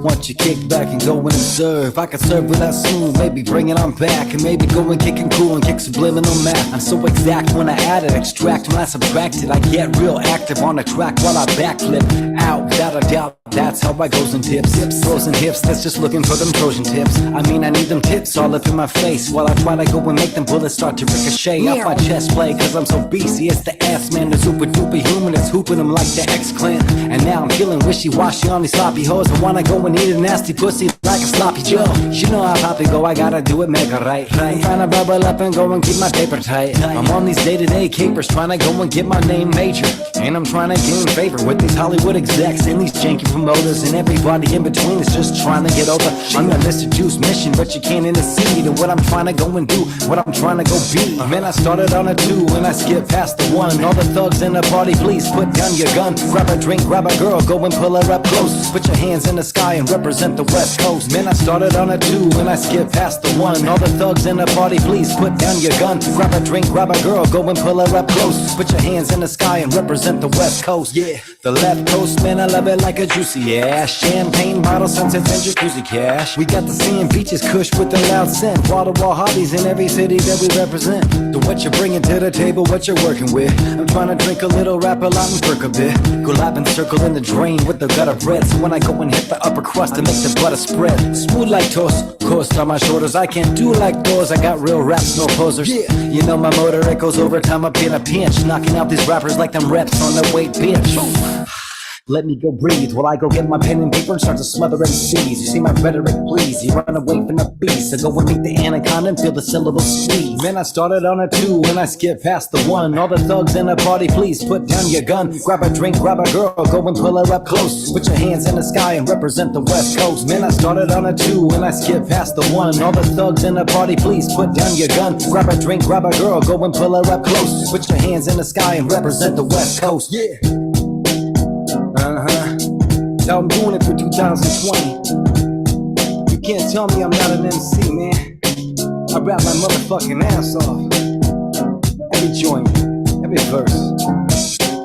Want you kick back and go and observe. I can serve without soon, maybe bring it on back. And maybe go and kick and cool and kick subliminal math. I'm so exact when I add it, extract when I subtract it. I get real active on the track while I backflip. Out, without a doubt, that's how I goes and tips. Throws and hips, that's just looking for them Trojan tips. I mean, I need them tips all up in my face while I try to go and make them bullets start to ricochet off my chest plate. Cause I'm so beastie, it's the ass man, the super duper human that's hooping them like the X-Clan. And now I'm feeling wishy-washy on these sloppy hoes. I wanna go and eat a nasty pussy like a sloppy Joe. You know how poppy go, I gotta do it mega right. I'm trying to bubble up and go and keep my paper tight. I'm on these day-to-day capers trying to go and get my name major. And I'm trying to gain favor with these Hollywood execs and these janky promoters. And everybody in between is just trying to get over. I'm the Mr. Juice mission, but you can't intercede to what I'm trying to go and do, what I'm trying to go be. Man, I started on a 2 and I skipped past the 1. All the thugs in the party, please put down your gun. Grab a drink, grab a girl, go and pull her up close. Put your hands in the sky and represent the West Coast. Man, I started on a 2 and I skipped past the 1. All the thugs in the party, please put down your gun. Grab a drink, grab a girl, go and pull her up close. Put your hands in the sky and represent the West Coast. Yeah, the left coast, man, I love it like a juicy ass. Champagne bottle, sunsets and jacuzzi cash. We got the sand beaches, kush with the loud scent. Wall-to-wall hobbies in every city that we represent. So what you're bringing to the table, what you're working with. I'm trying to drink a little, rap a lot and perk a bit. Go lap and circle in the drain with the gutter bread. So when I go and hit the upper crust to make the butter spread. Smooth like toast, coast on my shoulders. I can't do like those, I got real raps, no posers. Yeah, you know my motor, it goes overtime up in a pinch. Knocking out these rappers like them reps on the weight bench. Let me go breathe while I go get my pen and paper and start to smother MCs. You see my rhetoric, please, you run away from the beast. So go and meet the anaconda and feel the syllables squeeze. Man, I started on a 2 and I skipped past the 1. All the thugs in the party, please put down your gun. Grab a drink, grab a girl, go and pull her up close. Put your hands in the sky and represent the West Coast. Man, I started on a 2 and I skipped past the 1. All the thugs in the party, please put down your gun. Grab a drink, grab a girl, go and pull her up close. Put your hands in the sky and represent the West Coast. Yeah. So I'm doing it for 2020. You can't tell me I'm not an MC, man. I rap my motherfucking ass off. Every joint, every verse.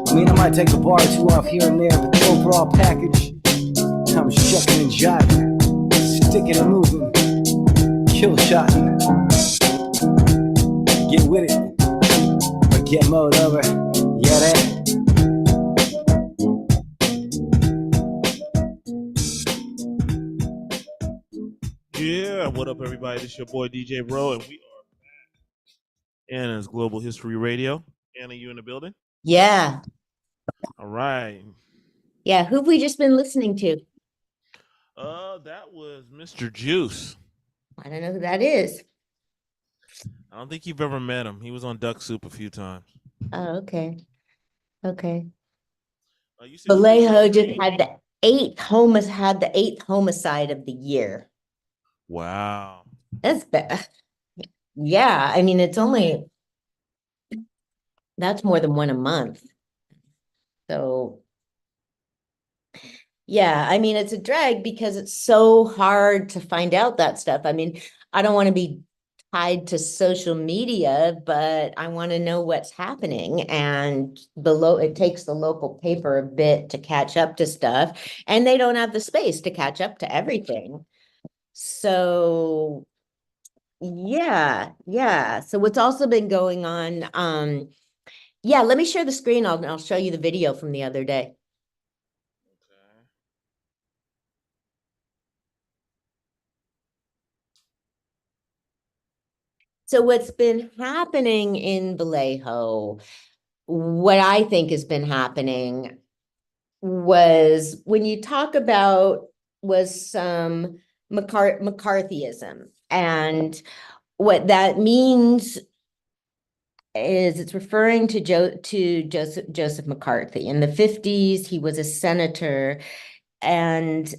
I mean, I might take a bar or 2 off here and there, but the overall package, I'm shucking and jiving, sticking and moving, kill shotting. Get with it, or get mowed over. Yeah, that. Yeah, what up, everybody? This is your boy DJ Ro, and we are back. Anna's Global History Radio. Anna, you in the building? Yeah. All right. Yeah. Who've we just been listening to? That was Mr. Juice. I don't know who that is. I don't think you've ever met him. He was on Duck Soup a few times. Oh, okay. Okay. You said Vallejo just had the eighth homicide of the year. Wow. That's bad. Yeah, I mean, that's more than one a month. So, yeah, I mean, it's a drag because it's so hard to find out that stuff. I mean, I don't want to be tied to social media, but I want to know what's happening. And it takes the local paper a bit to catch up to stuff, and they don't have the space to catch up to everything. So yeah. So what's also been going on, yeah, let me share the screen. I'll show you the video from the other day. So what's been happening in Vallejo, what I think has been happening was when you talk about was some McCarthyism, and what that means is it's referring to Joseph McCarthy. In the 50s, he was a senator, and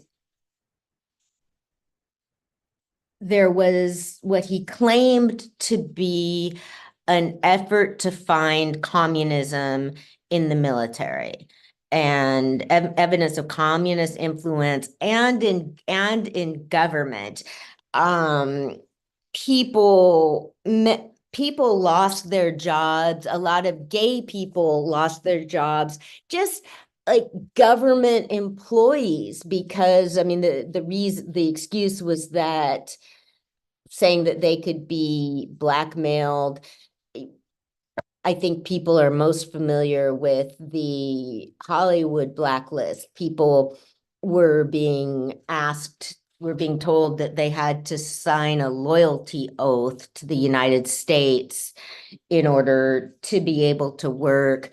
there was what he claimed to be an effort to find communism in the military and evidence of communist influence and in government. People people lost their jobs. A lot of gay people lost their jobs, just like government employees, because I mean the excuse was that saying that they could be blackmailed. I think people are most familiar with the Hollywood blacklist. People were being told that they had to sign a loyalty oath to the United States in order to be able to work.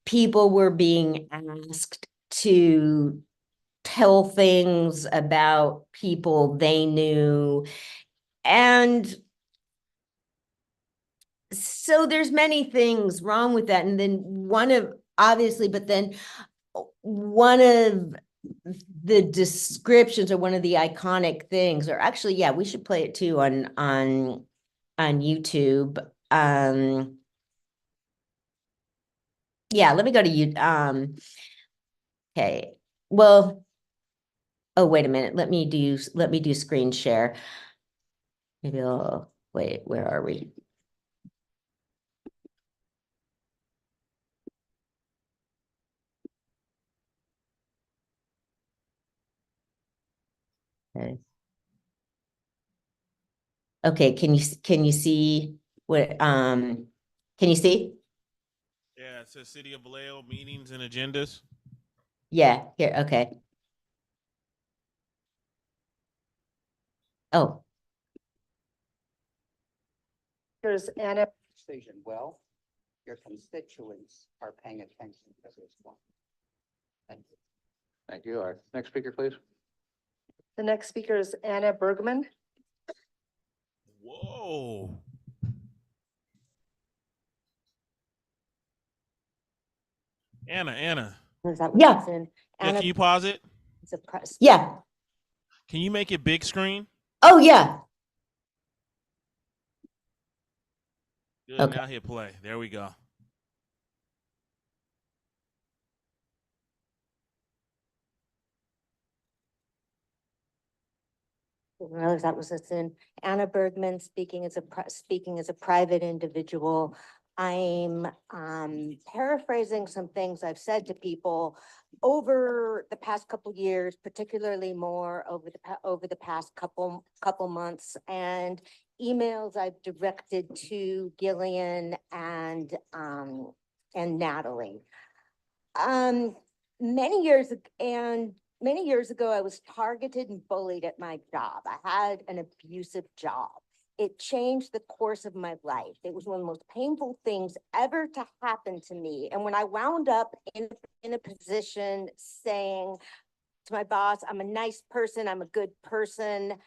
People were being asked to tell things about people they knew. And so there's many things wrong with that. And then one of the descriptions, or one of the iconic things, or actually, yeah, we should play it too on YouTube. Yeah, let me go to you. Okay. Well, oh, wait a minute. Let me do screen share. Maybe I'll wait, where are we? Okay. Okay, can you see what can you see? Yeah, it says City of Vallejo meetings and agendas. Yeah, here, okay. Oh, Here's Anna. Decision. Well, your constituents are paying attention to this one. Thank you. Thank you. Our next speaker, please. The next speaker is Anna Bergman. Whoa. Anna. Is that Yeah. what's in? Yeah, Anna can you pause it? is a press. yeah. Can you make it big screen? Oh, yeah. Good. Okay. Now hit play. There we go. Didn't realize that was what's in. Anna Bergman speaking as a private individual. I'm paraphrasing some things I've said to people over the past couple years, particularly more over the past couple months, and emails I've directed to Gillian and Natalie. Many years ago, I was targeted and bullied at my job. I had an abusive job. It changed the course of my life. It was one of the most painful things ever to happen to me. And when I wound up in a position saying to my boss, I'm a nice person, I'm a good person,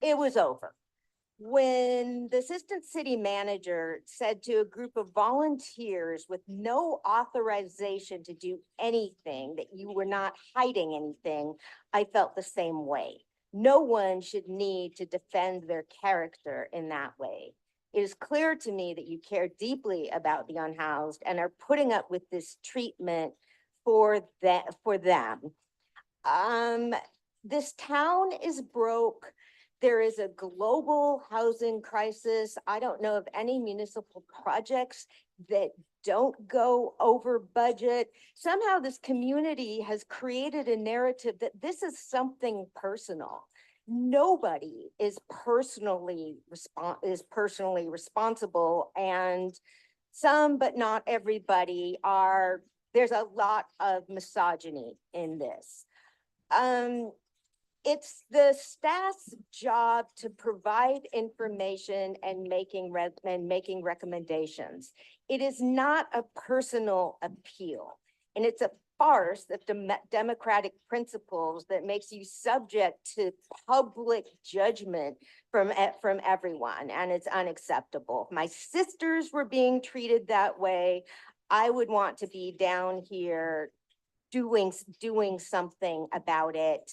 it was over. When the assistant city manager said to a group of volunteers with no authorization to do anything that you were not hiding anything, I felt the same way. No one should need to defend their character in that way. It is clear to me that you care deeply about the unhoused and are putting up with this treatment for them. This town is broke. There is a global housing crisis. I don't know of any municipal projects that don't go over budget. Somehow this community has created a narrative that this is something personal. Nobody is personally responsible, and some, but not everybody, there's a lot of misogyny in this. it's the staff's job to provide information and making recommendations. It is not a personal appeal, and it's a farce of democratic principles that makes you subject to public judgment from everyone, and it's unacceptable. If my sisters were being treated that way, I would want to be down here doing something about it.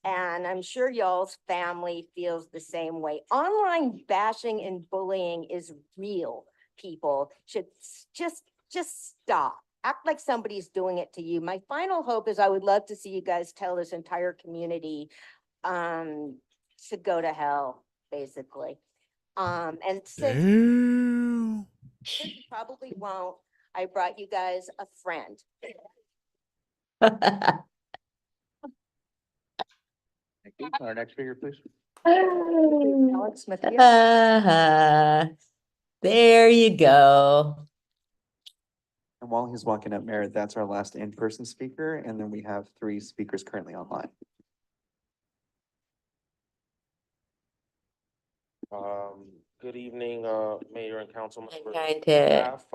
And I'm sure y'all's family feels the same way. Online bashing and bullying is real, people. Should just stop. Act like somebody's doing it to you. My final hope is I would love to see you guys tell this entire community to go to hell, basically. And since you probably won't, I brought you guys a friend. Thank you. Our next speaker, please. Alex Mathias. There you go. And while he's walking up, Merritt, that's our last in-person speaker, and then we have 3 speakers currently online. Good evening, Mayor and Council members. Trying to- Staff,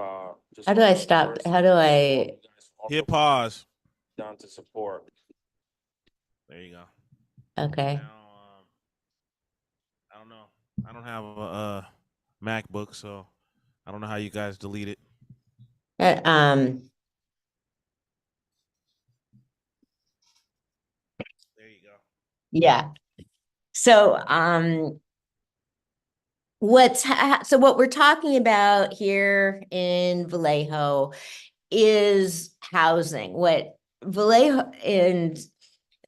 just How do I wanna stop? first How do I? inform you guys all Hit the pause. Down to support. There you go. Okay. Now, I don't know. I don't have a MacBook, so I don't know how you guys delete it. Uh, There you go. yeah. So, so what we're talking about here in Vallejo is housing. What Vallejo, and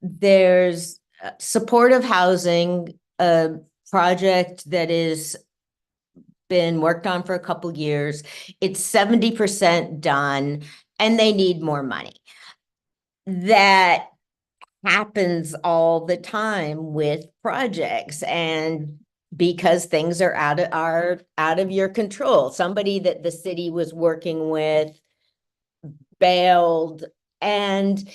there's supportive housing, a project that is been worked on for a couple years. It's 70% done, and they need more money. That happens all the time with projects, and because things are out of your control. Somebody that the city was working with bailed, and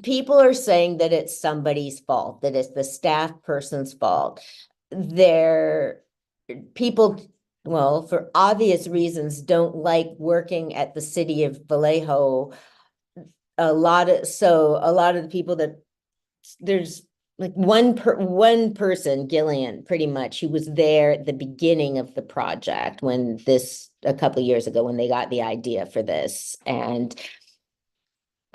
people are saying that it's somebody's fault, that it's the staff person's fault. People, well, for obvious reasons, don't like working at the city of Vallejo. A lot of the people that there's like one person, Gillian, pretty much, who was there at the beginning of the project when a couple of years ago when they got the idea for this. And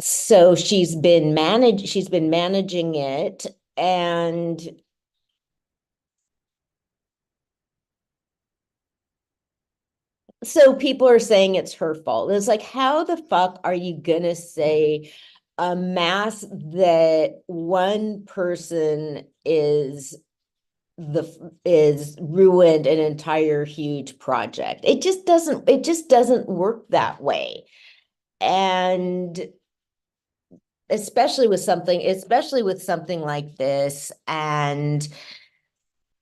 so she's been managing it, and so people are saying it's her fault. It's like, how the fuck are you gonna say a mass that one person is ruined an entire huge project? It just doesn't work that way. And especially with something like this, and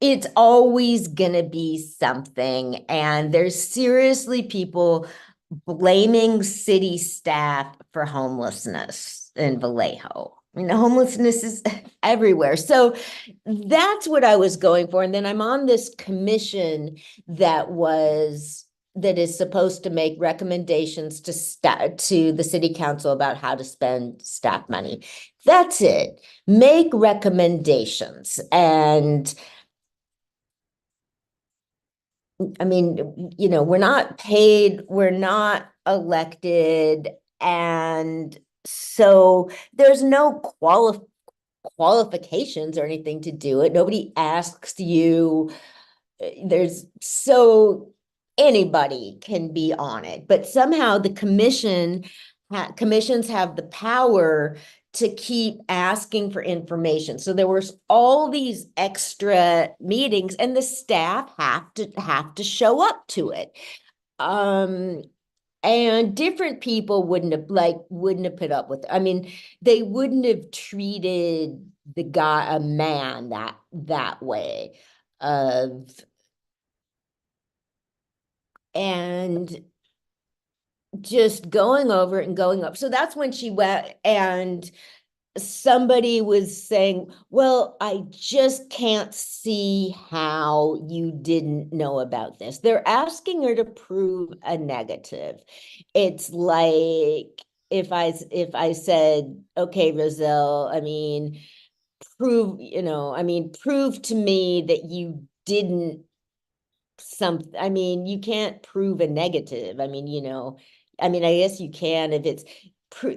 it's always gonna be something. And there's seriously people blaming city staff for homelessness in Vallejo. I mean, homelessness is everywhere. So that's what I was going for. And then I'm on this commission that is supposed to make recommendations to the city council about how to spend staff money. That's it. Make recommendations. And I mean, we're not paid, we're not elected, and so there's no qualifications or anything to do it. Nobody asks you. Anybody can be on it, but somehow the commissions have the power to keep asking for information. So there was all these extra meetings, and the staff have to show up to it. And different people wouldn't have put up with it. I mean, they wouldn't have treated a man that way. And just going over it and going up. So that's when she went, and somebody was saying, well, I just can't see how you didn't know about this. They're asking her to prove a negative. It's like if I said, okay, Roselle, I mean, prove to me that you didn't I mean, you can't prove a negative. I mean, I guess you can if it's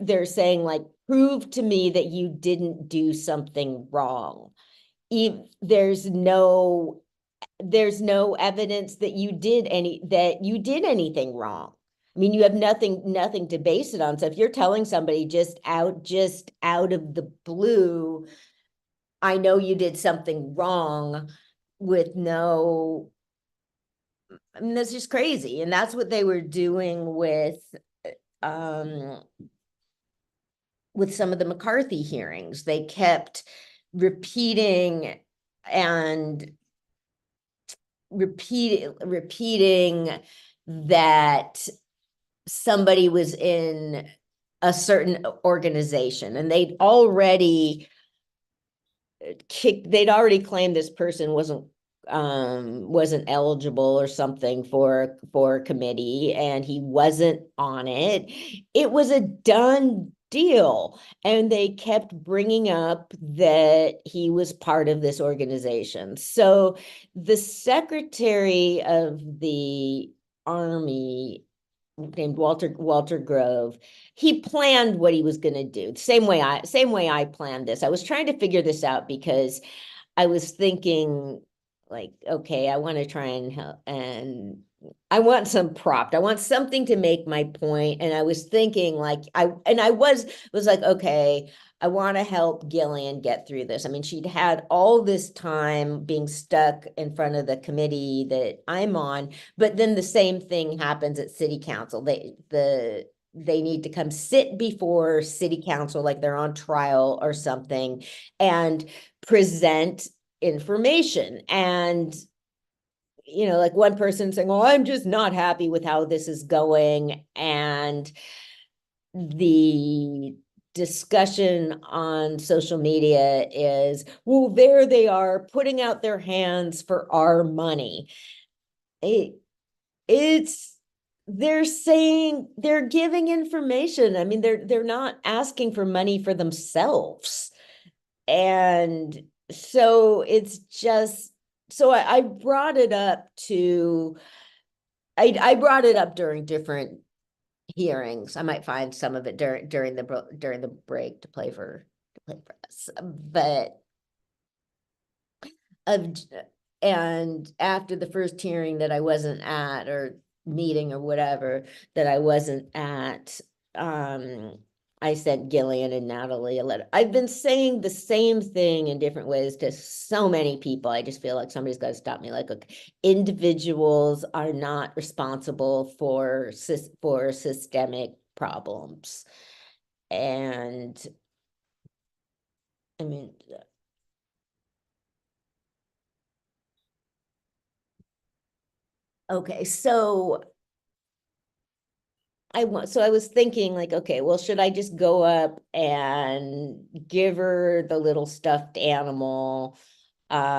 they're saying like, prove to me that you didn't do something wrong. There's no evidence that you did anything wrong. I mean, you have nothing to base it on. So if you're telling somebody just out of the blue, I know you did something wrong with no, I mean, that's just crazy. And that's what they were doing um, with some of the McCarthy hearings. They kept repeating and repeating that somebody was in a certain organization, and they'd already claimed this person wasn't eligible or something for a committee, and he wasn't on it. It was a done deal, and they kept bringing up that he was part of this organization. So the Secretary of the Army, named Walter Grove, he planned what he was going to do. Same way I planned this. I was trying to figure this out because I was thinking, like, okay, I want to try and help, and I want some prop. I want something to make my point. And I was thinking, like, I was like, okay, I want to help Gillian get through this. I mean, she'd had all this time being stuck in front of the committee that I'm on, but then the same thing happens at city council. They need to come sit before city council, like they're on trial or something, and present information. And like one person saying, well, I'm just not happy with how this is going. And the discussion on social media is, well, there they are putting out their hands for our money. They're saying, they're giving information. I mean, they're not asking for money for themselves. And so it's just, so I brought it up I brought it up during different hearings. I might find some of it during the break to play for us, but and after the first hearing that I wasn't at, or meeting or whatever that I wasn't at, I sent Gillian and Natalie a letter. I've been saying the same thing in different ways to so many people. I just feel like somebody's got to stop me. Like, okay, individuals are not responsible for systemic problems. And I mean, okay, so I was thinking, like, okay, well, should I just go up and give her the little stuffed animal? But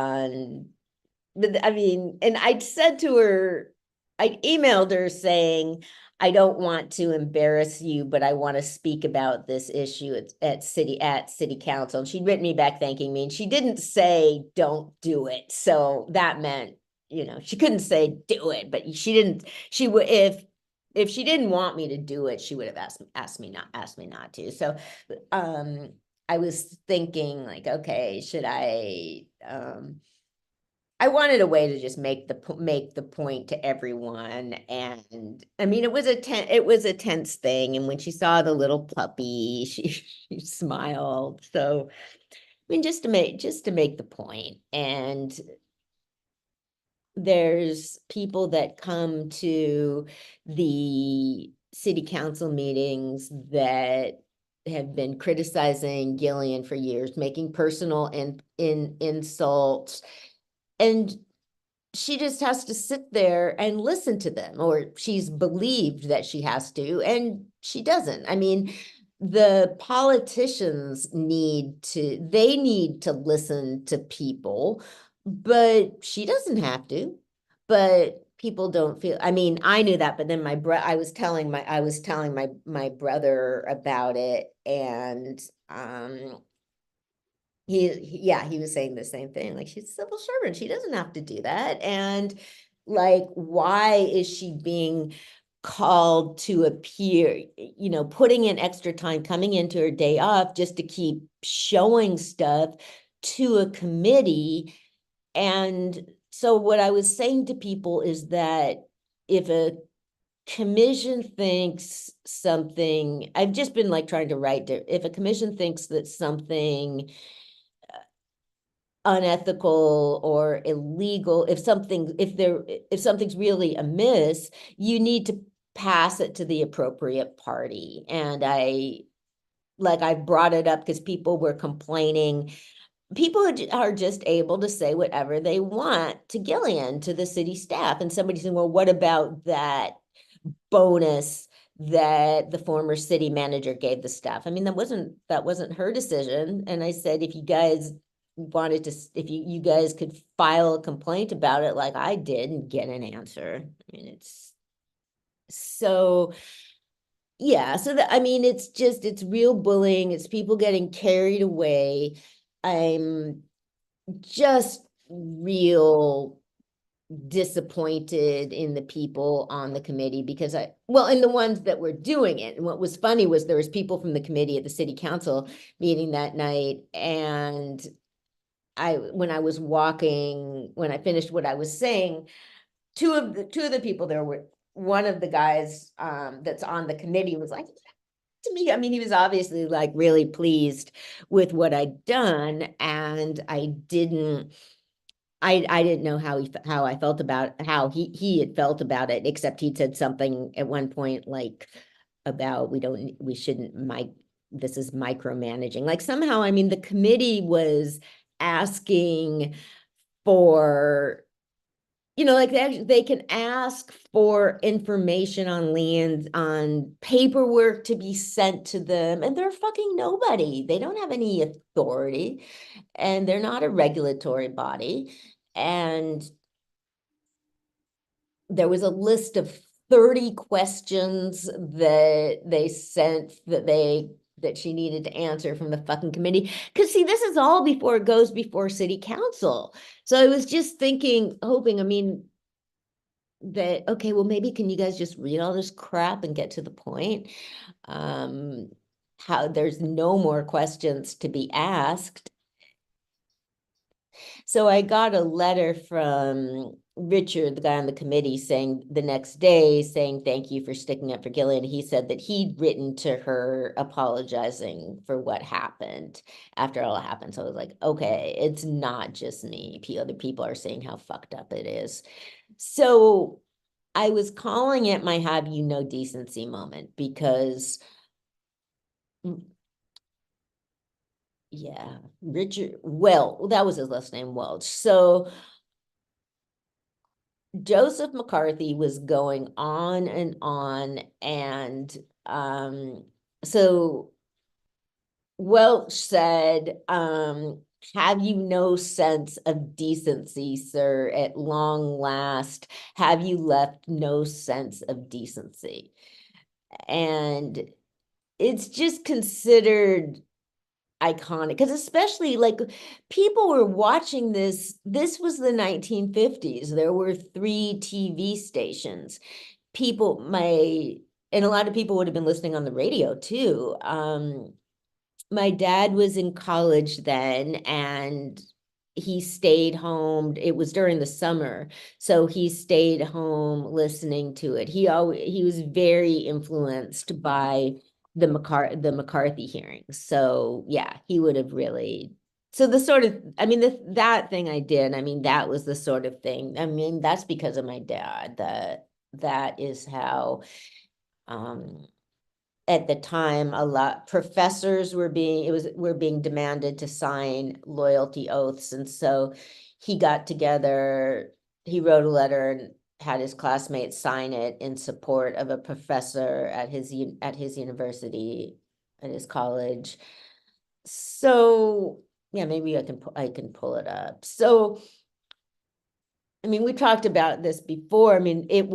I mean, and I'd said to her, I emailed her saying, I don't want to embarrass you, but I want to speak about this issue at city council. And she'd written me back thanking me, and she didn't say don't do it. So that meant, she couldn't say do it, but she didn't. She would, if she didn't want me to do it, she would have asked me not to. So I was thinking, like, okay, should I wanted a way to just make the point to everyone. And I mean, it was a tense thing. And when she saw the little puppy, she smiled. So I mean, just to make the point. And there's people that come to the city council meetings that have been criticizing Gillian for years, making personal insults, and she just has to sit there and listen to them, or she's believed that she has to, and she doesn't. I mean, the politicians need to listen to people, but she doesn't have to. But people don't feel, I mean, I knew that, but then I was telling my brother about it, and he was saying the same thing. Like, she's a civil servant. She doesn't have to do that. And like, why is she being called to appear, putting in extra time, coming into her day off just to keep showing stuff to a committee? And so what I was saying to people is that if a commission thinks something, I've just been like trying to write, if a commission thinks that something unethical or illegal, if something's really amiss, you need to pass it to the appropriate party. And I brought it up because people were complaining. People are just able to say whatever they want to Gillian, to the city staff. And somebody said, well, what about that bonus that the former city manager gave the staff? I mean, that wasn't her decision. And I said, if you guys wanted to, if you guys could file a complaint about it like I did and get an answer. I mean, it's so, yeah. So that, I mean, it's real bullying. It's people getting carried away. I'm just real disappointed in the people on the committee because and the ones that were doing it. And what was funny was there was people from the committee at the city council meeting that night, and when I finished what I was saying, two of the people there were, one of the guys that's on the committee was like, to me, I mean, he was obviously like really pleased with what I'd done, and I didn't know how I felt about how he had felt about it, except he'd said something at one point like about we shouldn't this is micromanaging. Like, somehow, I mean, the committee was asking for, like they can ask for information on lands, on paperwork to be sent to them, and they're fucking nobody. They don't have any authority, and they're not a regulatory body. And there was a list of 30 questions that they sent that she needed to answer from the fucking committee. Because see, this is all before it goes before city council. So I was just hoping, I mean, that, okay, well, maybe can you guys just read all this crap and get to the point? How there's no more questions to be asked. So I got a letter from Richard, the guy on the committee, saying the next day, saying, thank you for sticking up for Gillian. He said that he'd written to her apologizing for what happened after all happened. So I was like, okay, it's not just me. Other people are saying how fucked up it is. So I was calling it my have you no decency moment because yeah, Richard, well, that was his last name, Welch. So Joseph McCarthy was going on, and so Welch said, have you no sense of decency, sir? At long last, have you left no sense of decency? And it's just considered iconic because especially like people were watching this was the 1950s. There were 3 TV stations. And a lot of people would have been listening on the radio too. My dad was in college then, and he stayed home. It was during the summer, so he stayed home listening to it. He was very influenced by the McCarthy hearings. So yeah, he would have really. So the sort of, I mean, that thing I did, I mean, that was the sort of thing. I mean, that's because of my dad. That is how. At the time, a lot professors were being demanded to sign loyalty oaths, and so he got together, he wrote a letter and had his classmates sign it in support of a professor at his university. at his college. So yeah, maybe I can pull it up. So I mean, we talked about this before. I mean, it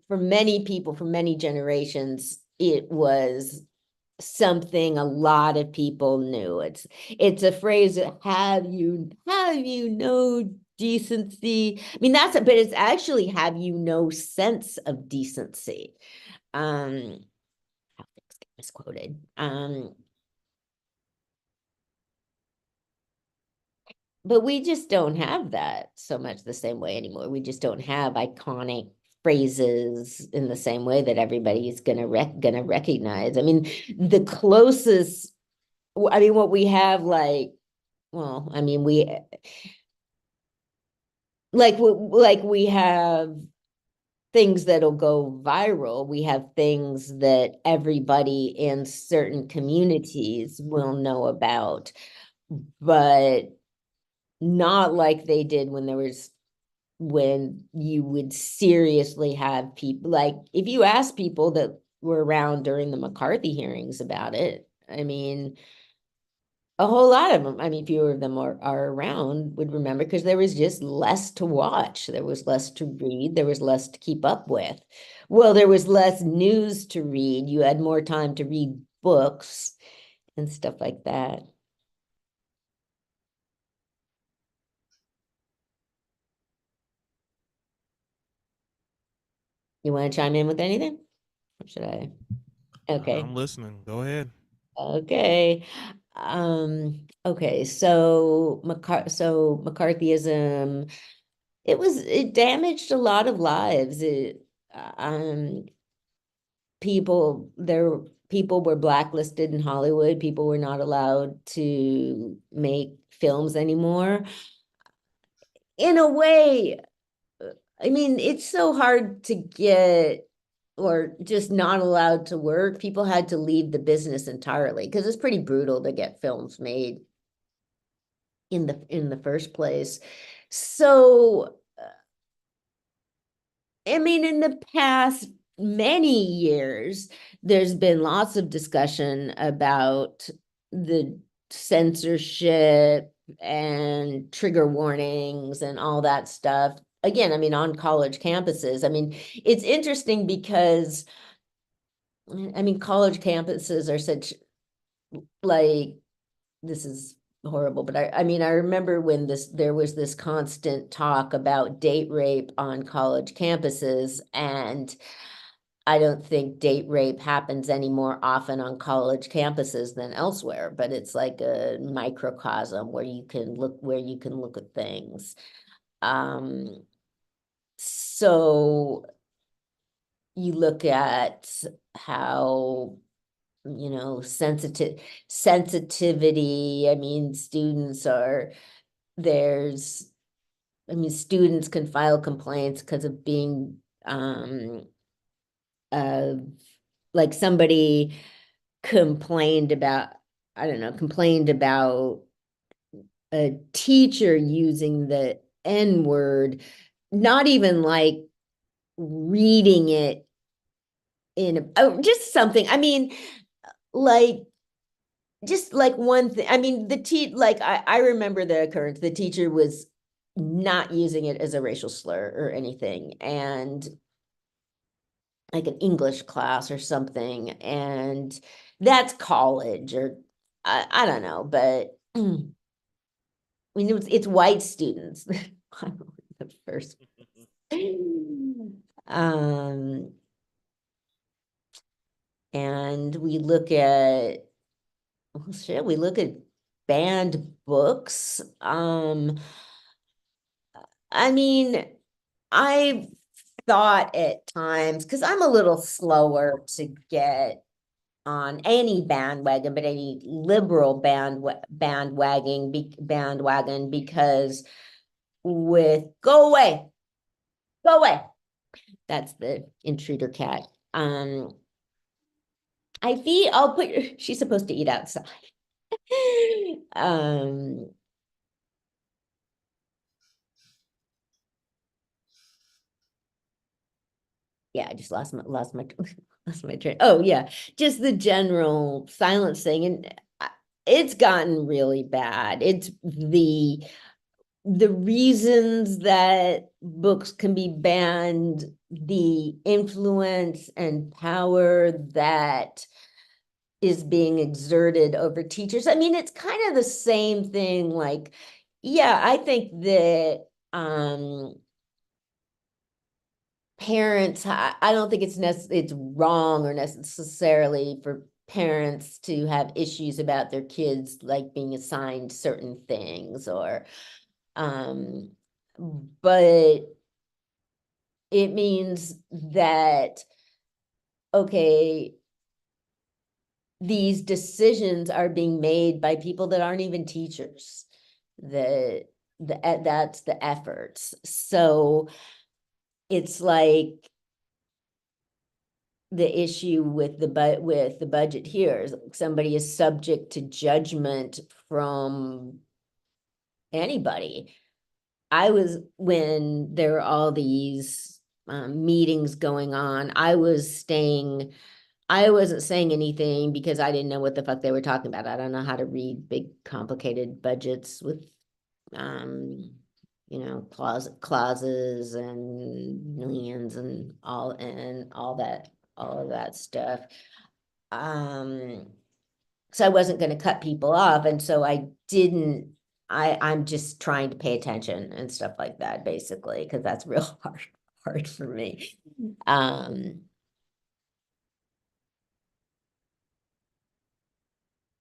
for many people, for many generations, it was something a lot of people knew. It's a phrase that have you no decency. I mean, but it's actually have you no sense of decency. How things get misquoted. But we just don't have that so much the same way anymore. We just don't have iconic phrases in the same way that everybody's gonna recognize. I mean, the closest, I mean, what we have, like, well, I mean, we have things that'll go viral. We have things that everybody in certain communities will know about, but not like they did when you would seriously have people, like if you ask people that were around during the McCarthy hearings about it, I mean, a whole lot of them, I mean, fewer of them are around, would remember, because there was just less to watch. There was less to read. There was less to keep up with. Well, there was less news to read. You had more time to read books and stuff like that. You want to chime in with anything? Or should I? Okay. I'm listening. Go ahead. Okay. Okay, so McCarthyism, it damaged a lot of lives. Um, people were blacklisted in Hollywood. People were not allowed to make films anymore. In a way, I mean, it's so hard to get, or just not allowed to work. People had to leave the business entirely because it's pretty brutal to get films made in the first place. So, I mean, in the past many years, there's been lots of discussion about the censorship and trigger warnings and all that stuff. Again, I mean, on college campuses. I mean, it's interesting because, I mean, college campuses are such, like, this is horrible, but I mean, I remember when there was this constant talk about date rape on college campuses, and I don't think date rape happens any more often on college campuses than elsewhere, but it's like a microcosm where you can look at things. So you look at how, you know, sensitivity. I mean, students can file complaints because of being, uh, like somebody complained about, I don't know, complained about a teacher using the N word, not even like reading it just something. I mean, like, just like one thing. I mean, I remember the occurrence. The teacher was not using it as a racial slur or anything, and like an English class or something, and that's college, or I don't know, but I mean, it's white students. The first. Um, and we look at, well, shit, we look at banned books. I mean, I've thought at times, because I'm a little slower to get on any bandwagon, but any liberal bandwagon, because with go away, that's the intruder cat. I'll put, she's supposed to eat outside. um yeah, I just lost my lost my train. Oh yeah, just the general silencing, and it's gotten really bad. It's the reasons that books can be banned, the influence and power that is being exerted over teachers. I mean, it's kind of the same thing. Like, yeah, I think that parents, I don't think it's wrong or necessarily for parents to have issues about their kids like being assigned certain things or but it means that okay, these decisions are being made by people that aren't even teachers. That's the efforts. So it's like the issue with the budget here is somebody is subject to judgment from anybody. I was when there were all these meetings going on, I wasn't saying anything because I didn't know what the fuck they were talking about. I don't know how to read big complicated budgets with clauses and millions and all of that stuff. So I wasn't going to cut people off, and so I didn't. I'm just trying to pay attention and stuff like that, basically, because that's real hard for me.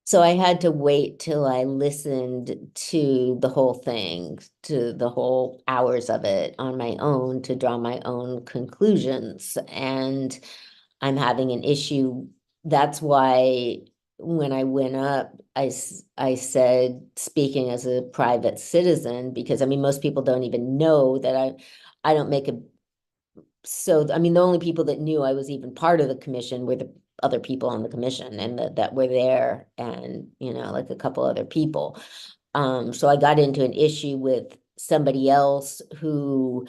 So I had to wait till I listened to the whole thing, to the whole hours of it on my own to draw my own conclusions. And I'm having an issue. That's why when I went up, I said, speaking as a private citizen, because I mean, most people don't even know that I don't make a, so, I mean, the only people that knew I was even part of the commission were the other people on the commission and that were there and, like a couple other people. So I got into an issue with somebody else who,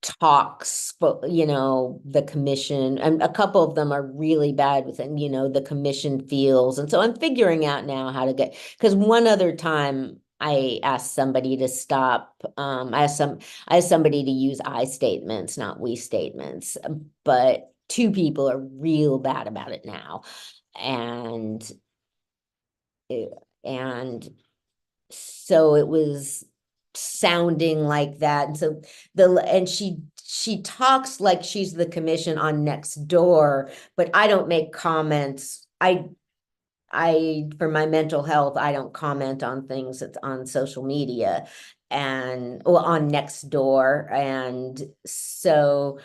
talks, but the commission, and a couple of them are really bad with it, the commission feels. And so I'm figuring out now how to get, because one other time I asked somebody to stop, I asked somebody to use I statements, not we statements, but two people are real bad about it now. And and so it was sounding like that. And so she talks like she's the commission on next door, but I don't make comments. For my mental health, I don't comment on things that's on social media and on next door. And so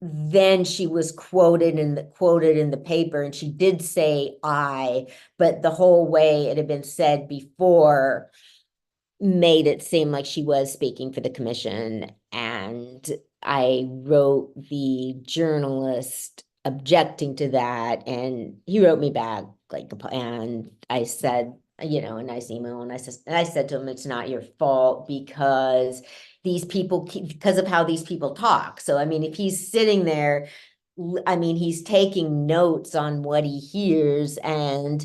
then she was quoted in the paper, and she did say I, but the whole way it had been said before made it seem like she was speaking for the commission. And I wrote the journalist objecting to that, and he wrote me back and I said, a nice email, and I said to him, it's not your fault because because of how these people talk. So I mean, if he's sitting there, I mean, he's taking notes on what he hears, and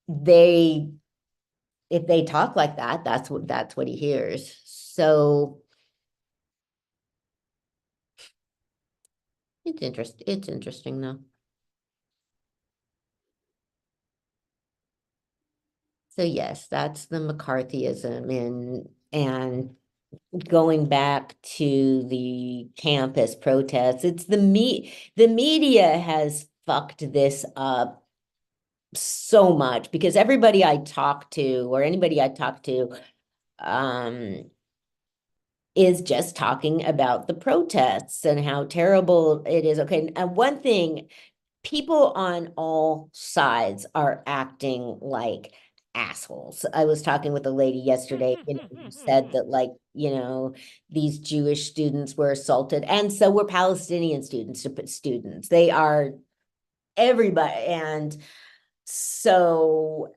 if they talk like that, that's what he hears. So it's interesting though. So yes, that's the McCarthyism and going back to the campus protests, it's the media has fucked this up so much because everybody I talk to or anybody I talk to is just talking about the protests and how terrible it is. Okay, and one thing, people on all sides are acting like assholes. I was talking with a lady yesterday, who said that these Jewish students were assaulted, and so were Palestinian students. They are everybody, and so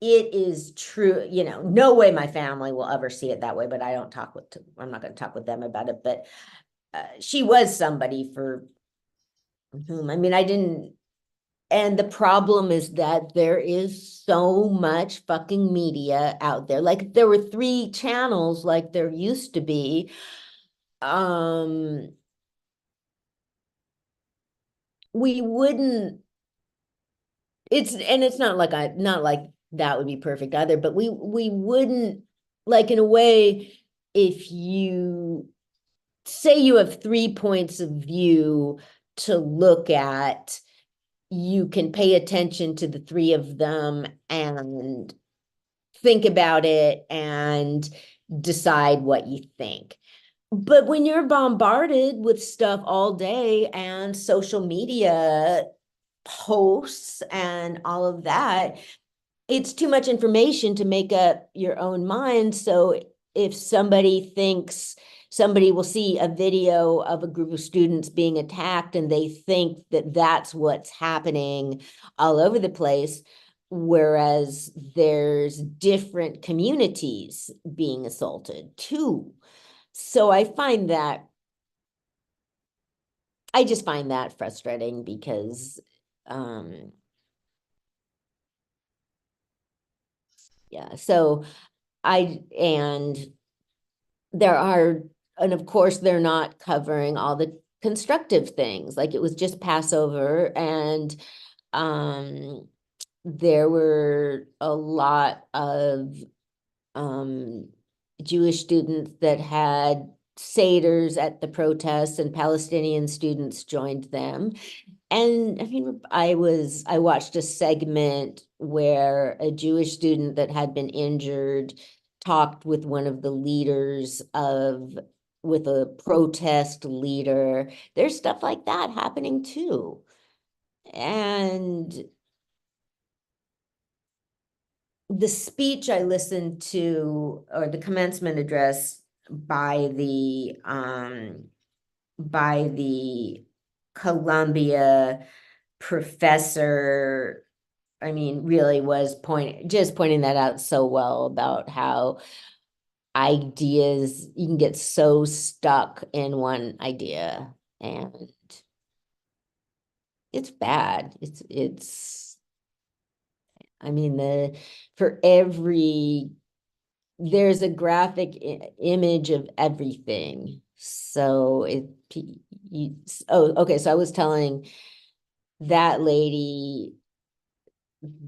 it is true, you know, no way my family will ever see it that way, but I don't talk with, I'm not going to talk with them about it, but she was somebody for whom, I mean, I didn't, and the problem is that there is so much fucking media out there. Like if there were 3 channels like there used to be, we wouldn't, it's not like not like that would be perfect either, but we wouldn't, like in a way, if you say you have 3 points of view to look at, you can pay attention to the 3 of them and think about it and decide what you think. But when you're bombarded with stuff all day and social media posts and all of that, it's too much information to make up your own mind. So if somebody thinks, somebody will see a video of a group of students being attacked and they think that that's what's happening all over the place, whereas there's different communities being assaulted too. So I just find that frustrating because yeah, so and of course they're not covering all the constructive things. Like it was just Passover and there were a lot of Jewish students that had seders at the protests and Palestinian students joined them. And I mean, I watched a segment where a Jewish student that had been injured talked with one of the leaders with a protest leader. There's stuff like that happening too. And the speech I listened to, or the commencement address by the Columbia professor, I mean, really was pointing that out so well about how ideas, you can get so stuck in one idea and it's bad. I mean, there's a graphic image of everything. So okay. So I was telling that lady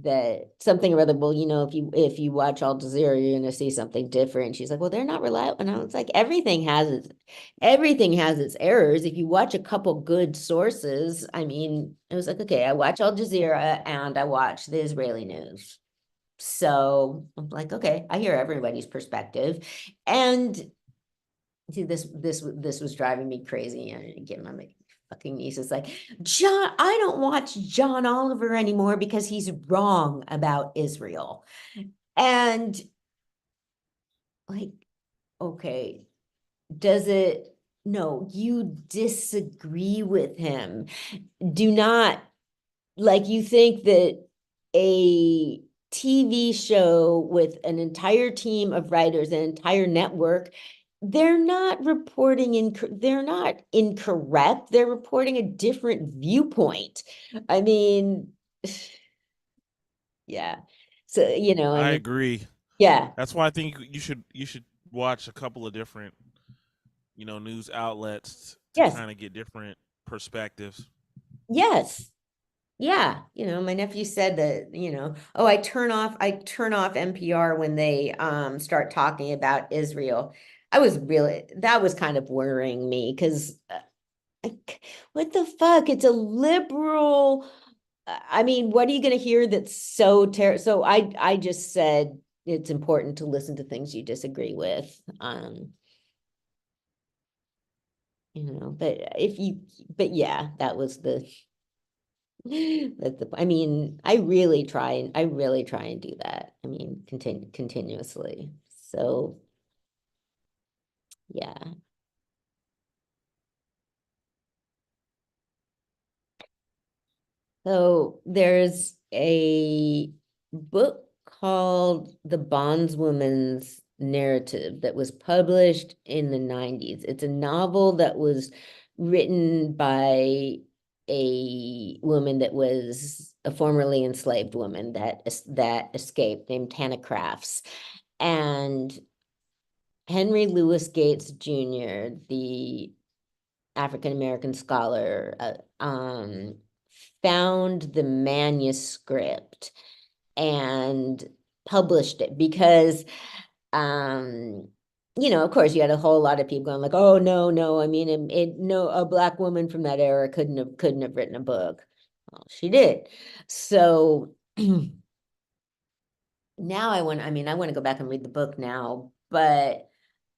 that something or other, well, you know, if you watch Al Jazeera, you're gonna see something different. She's like, well, they're not reliable. And I was like, everything has its errors. If you watch a couple good sources, I mean, it was like, okay, I watch Al Jazeera and I watch the Israeli news. So I'm like, okay, I hear everybody's perspective. And see, this was driving me crazy. And again, my fucking niece is like, John, I don't watch John Oliver anymore because he's wrong about Israel. And like, okay, no, you disagree with him. Do not, like, you think that a TV show with an entire team of writers, an entire network, they're not incorrect. They're reporting a different viewpoint. I mean, yeah. So, you know, I I mean, agree. yeah. That's why I think you should watch a couple of different, news outlets to Yes. kind of get different perspectives. Yes. Yeah, you know, my nephew said that, you know, oh, I turn off NPR when they start talking about Israel. That was kind of worrying me because what the fuck? It's a liberal. I mean, what are you going to hear that's so So I just said it's important to listen to things you disagree with. You know, but yeah, that was the I mean, I really try and do that. I mean, continuously. So yeah. So there's a book called The Bondswoman's Narrative that was published in the 90s. It's a novel that was written by a woman that was a formerly enslaved woman that escaped, named Hannah Crafts. And Henry Louis Gates Jr., the African-American scholar, found the manuscript and published it because, you know, of course, you had a whole lot of people going like, "Oh no, I mean, no, a Black woman from that era couldn't have written a book." Well, she did. So now I want to go back and read the book now, but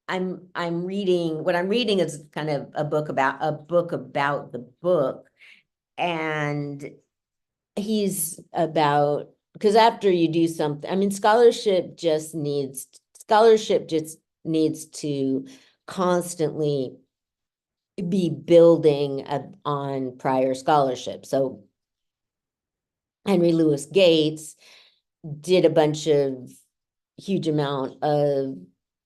I'm reading, what I'm reading is kind of a book about the book. And he's about, because after you do something, I mean, scholarship just needs to constantly be building on prior scholarship. So Henry Louis Gates did a bunch of huge amount of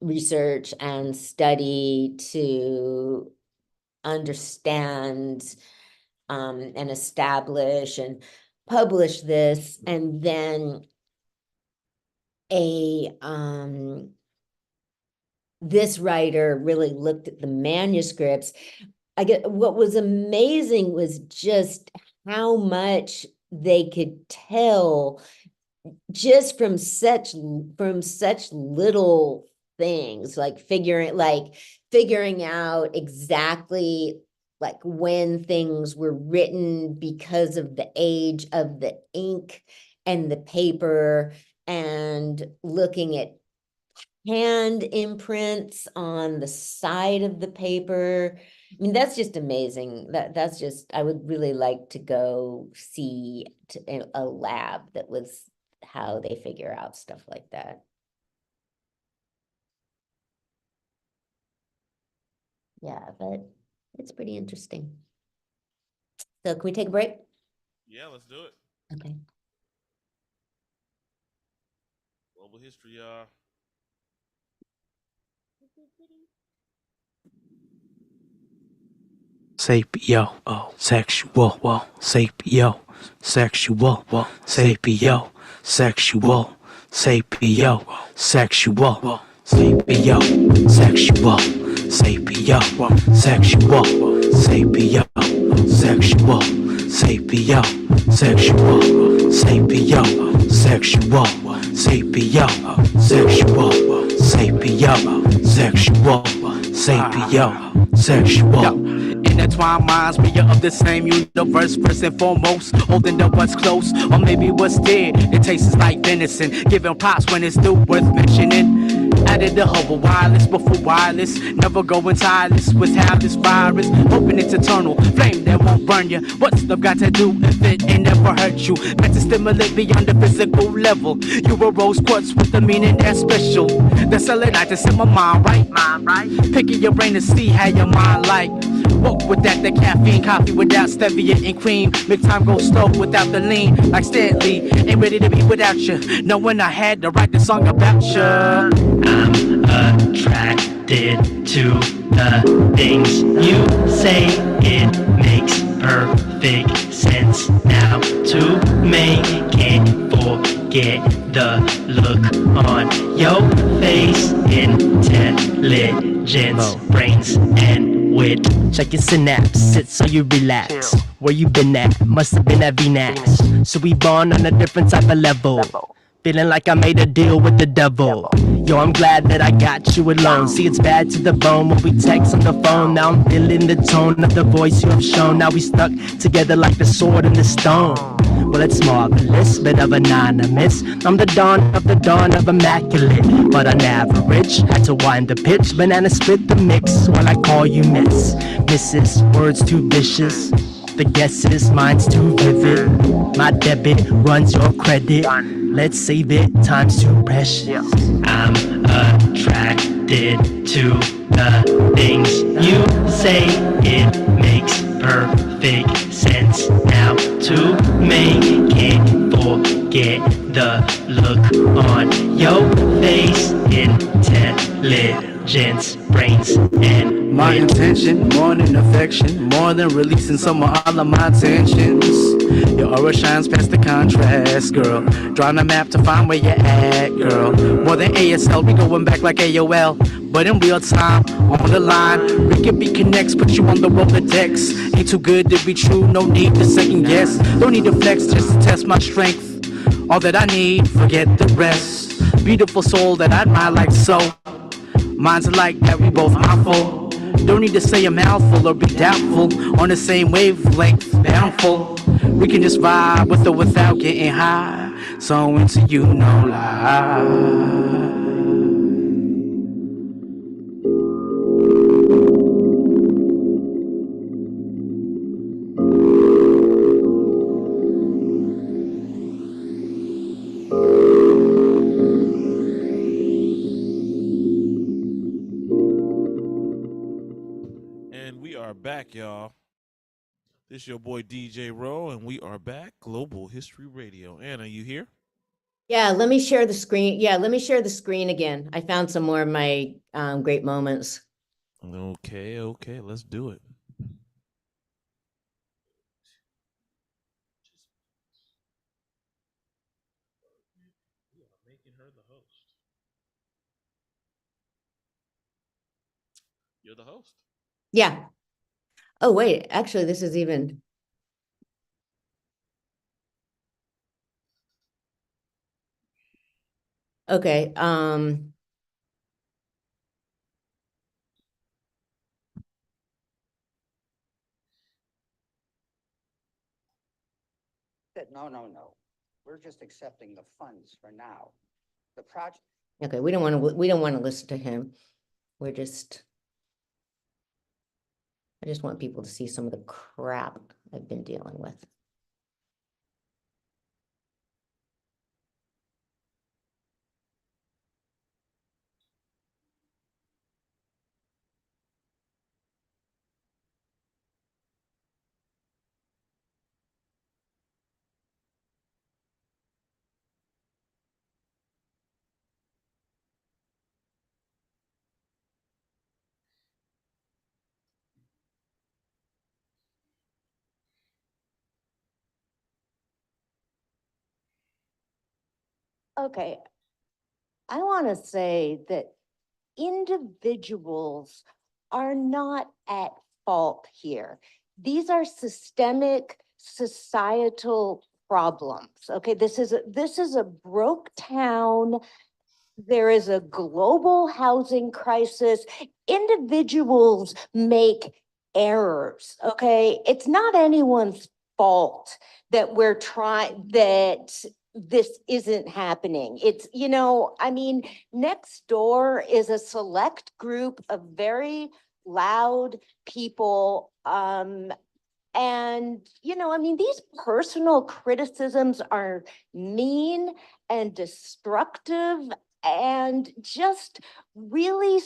research and study to understand and establish and publish this, and then this writer really looked at the manuscripts. What was amazing was just how much they could tell just from such little things, like figuring out exactly like when things were written because of the age of the ink and the paper, and looking at hand imprints on the side of the paper. I mean, that's just amazing. That's just, I would really like to go see a lab that was how they figure out stuff like that. Yeah, but it's pretty interesting. So can we take a break? Yeah, let's do it. Okay. Global history, y'all. Sapio, sexual, sapio, sexual, sapio, sexual, sapio, sexual, sapio, sexual, sapio, sexual, sapio, sexual, sapio, sexual, sapio, sexual, sapio, sexual, sapio, sexual, sexual. Intertwined minds, we are of the same universe. First and foremost, holding to what's close, or maybe what's dead. It tastes like venison, giving props when it's still worth mentioning. Added the Hubble wireless before wireless, never going tireless with how this virus, hoping it's eternal, flame that won't burn you. What's love got to do if it ain't never hurt you? Meant to stimulate beyond the physical level. You a rose quartz with a meaning that's special. The selenite in my mind, right? Picking your brain to see how your mind like. Woke without the caffeine, coffee without stevia and cream. Make time go slow without the lean, like Stanley. Ain't ready to be without you, knowing I had to write the song about you. I'm attracted to the things you say. It makes perfect sense now to make it forget the look on your face. Intelligence, brains, and wit. Check your synapse, so you relax. Where you been at? Must have been at VNAX. So we born on a different type of level. Feeling like I made a deal with the devil. Yo, I'm glad that I got you alone. See, it's bad to the bone when we text on the phone. Now I'm feeling the tone of the voice you have shown. Now we stuck together like the sword and the stone. Well, it's marvelous, bit of anonymous. I'm the dawn of immaculate, but on average, had to wind the pitch. Banana split the mix while I call you miss. Mrs. Words too vicious. The guesses, mine's too vivid. My debit runs your credit. Let's save it, time's too precious. I'm attracted to the things you say. It makes perfect sense now to make it forget get the look on your face. Intelligence, brains, and My intention, more than affection, more than releasing some of all of my tensions. Your aura shines past the contrast, girl. Drawing a map to find where you're at, girl. More than ASL, we going back like AOL. But in real time, on the line, we can be connects, put you on the Rolodex. Ain't too good to be true, no need to second guess. Don't need to flex just to test my strength. All that I need, forget the rest. Beautiful soul that I admire like so. Minds alike that we both mindful. Don't need to say a mouthful or be doubtful. On the same wavelength, boundful. We can just vibe with or without getting high. So into you, no lie. And we are back, y'all. This your boy DJ Rowe, and we are back. Global History Radio. Anna, you here? Yeah, let me share the screen. Yeah, let me share the screen again. I found some more of my great moments. Okay, let's do it. Making her the host. You're the host. Yeah. Oh, wait, actually, this is even. Okay. No. We're just accepting the funds for now. The project. Okay, we don't want to listen to him. I just want people to see some of the crap I've been dealing with. Okay, I want to say that individuals are not at fault here. These are systemic societal problems. Okay, this is a broke town. There is a global housing crisis. Individuals make errors, okay? It's not anyone's fault that that this isn't happening. It's, I mean, next door is a select group of very loud people, and, I mean, these personal criticisms are mean and destructive and just really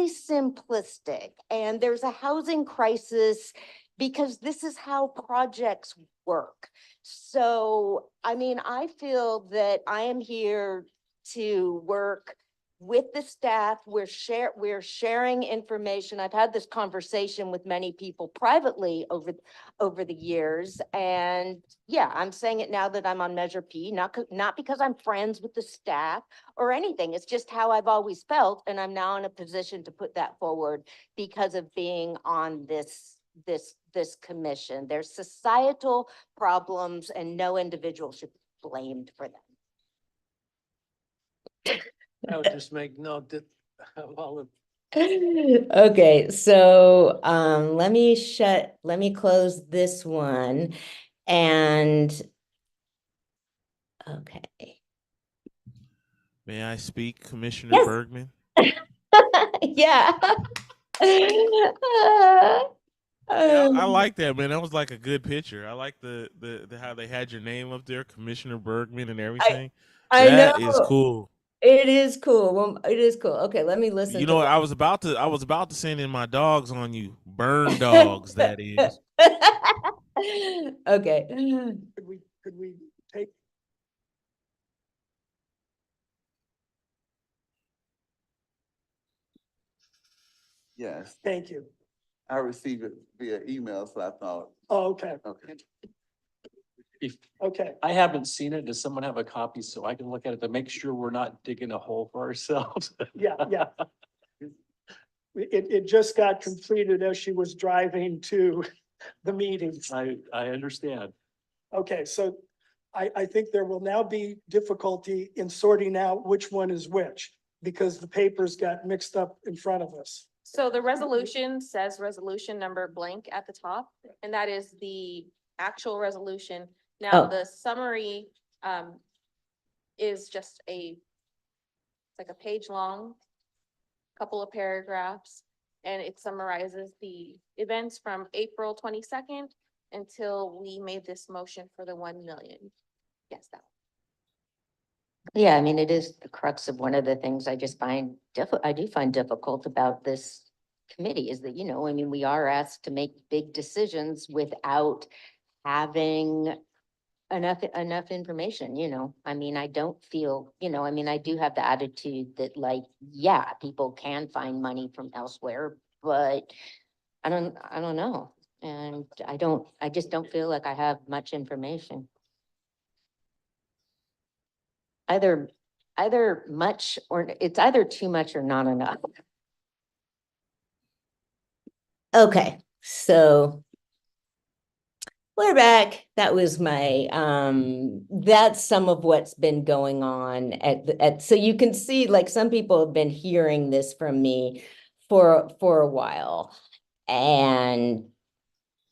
simplistic. And there's a housing crisis because this is how projects work. So, I mean, I feel that I am here to work with the staff. We're sharing information. I've had this conversation with many people privately over the years. And yeah, I'm saying it now that I'm on Measure P, not because I'm friends with the staff or anything. It's just how I've always felt. And I'm now in a position to put that forward because of being on this commission. There's societal problems and no individual should be blamed for them. I would just make note that all of Okay, so let me close this one and okay. May I speak, Commissioner Bergman? Yeah. I like that, man. That was like a good picture. I like the how they had your name up there, Commissioner Bergman, and everything. That is cool. It is cool. Well, it is cool. Okay, let me listen. You know, I was about to send in my dogs on you. Burn dogs, that is. Okay. Could we take Yes, Thank you. I received it via email, so I thought, Oh, okay, okay. If okay. I haven't seen it, does someone have a copy so I can look at it to make sure we're not digging a hole for ourselves? Yeah, yeah. It just got completed as she was driving to the meetings. I understand. Okay, so I think there will now be difficulty in sorting out which one is which, because the papers got mixed up in front of us. So the resolution says resolution number blank at the top, and that is the actual resolution. Now, Oh. the summary, is just it's like a page long, couple of paragraphs, and it summarizes the events from April 22nd until we made this motion for the 1 million. Yes, that. Yeah, I mean, it is the crux of one of the things I just find I do find difficult about this committee is that, I mean, we are asked to make big decisions without having enough information, I mean, I don't feel, I mean, I do have the attitude that like, yeah, people can find money from elsewhere, but I don't know. And I just don't feel like I have much information. Either much or it's either too much or not enough. Okay, so we're back. That was my, that's some of what's been going on so you can see, like, some people have been hearing this from me for a while. And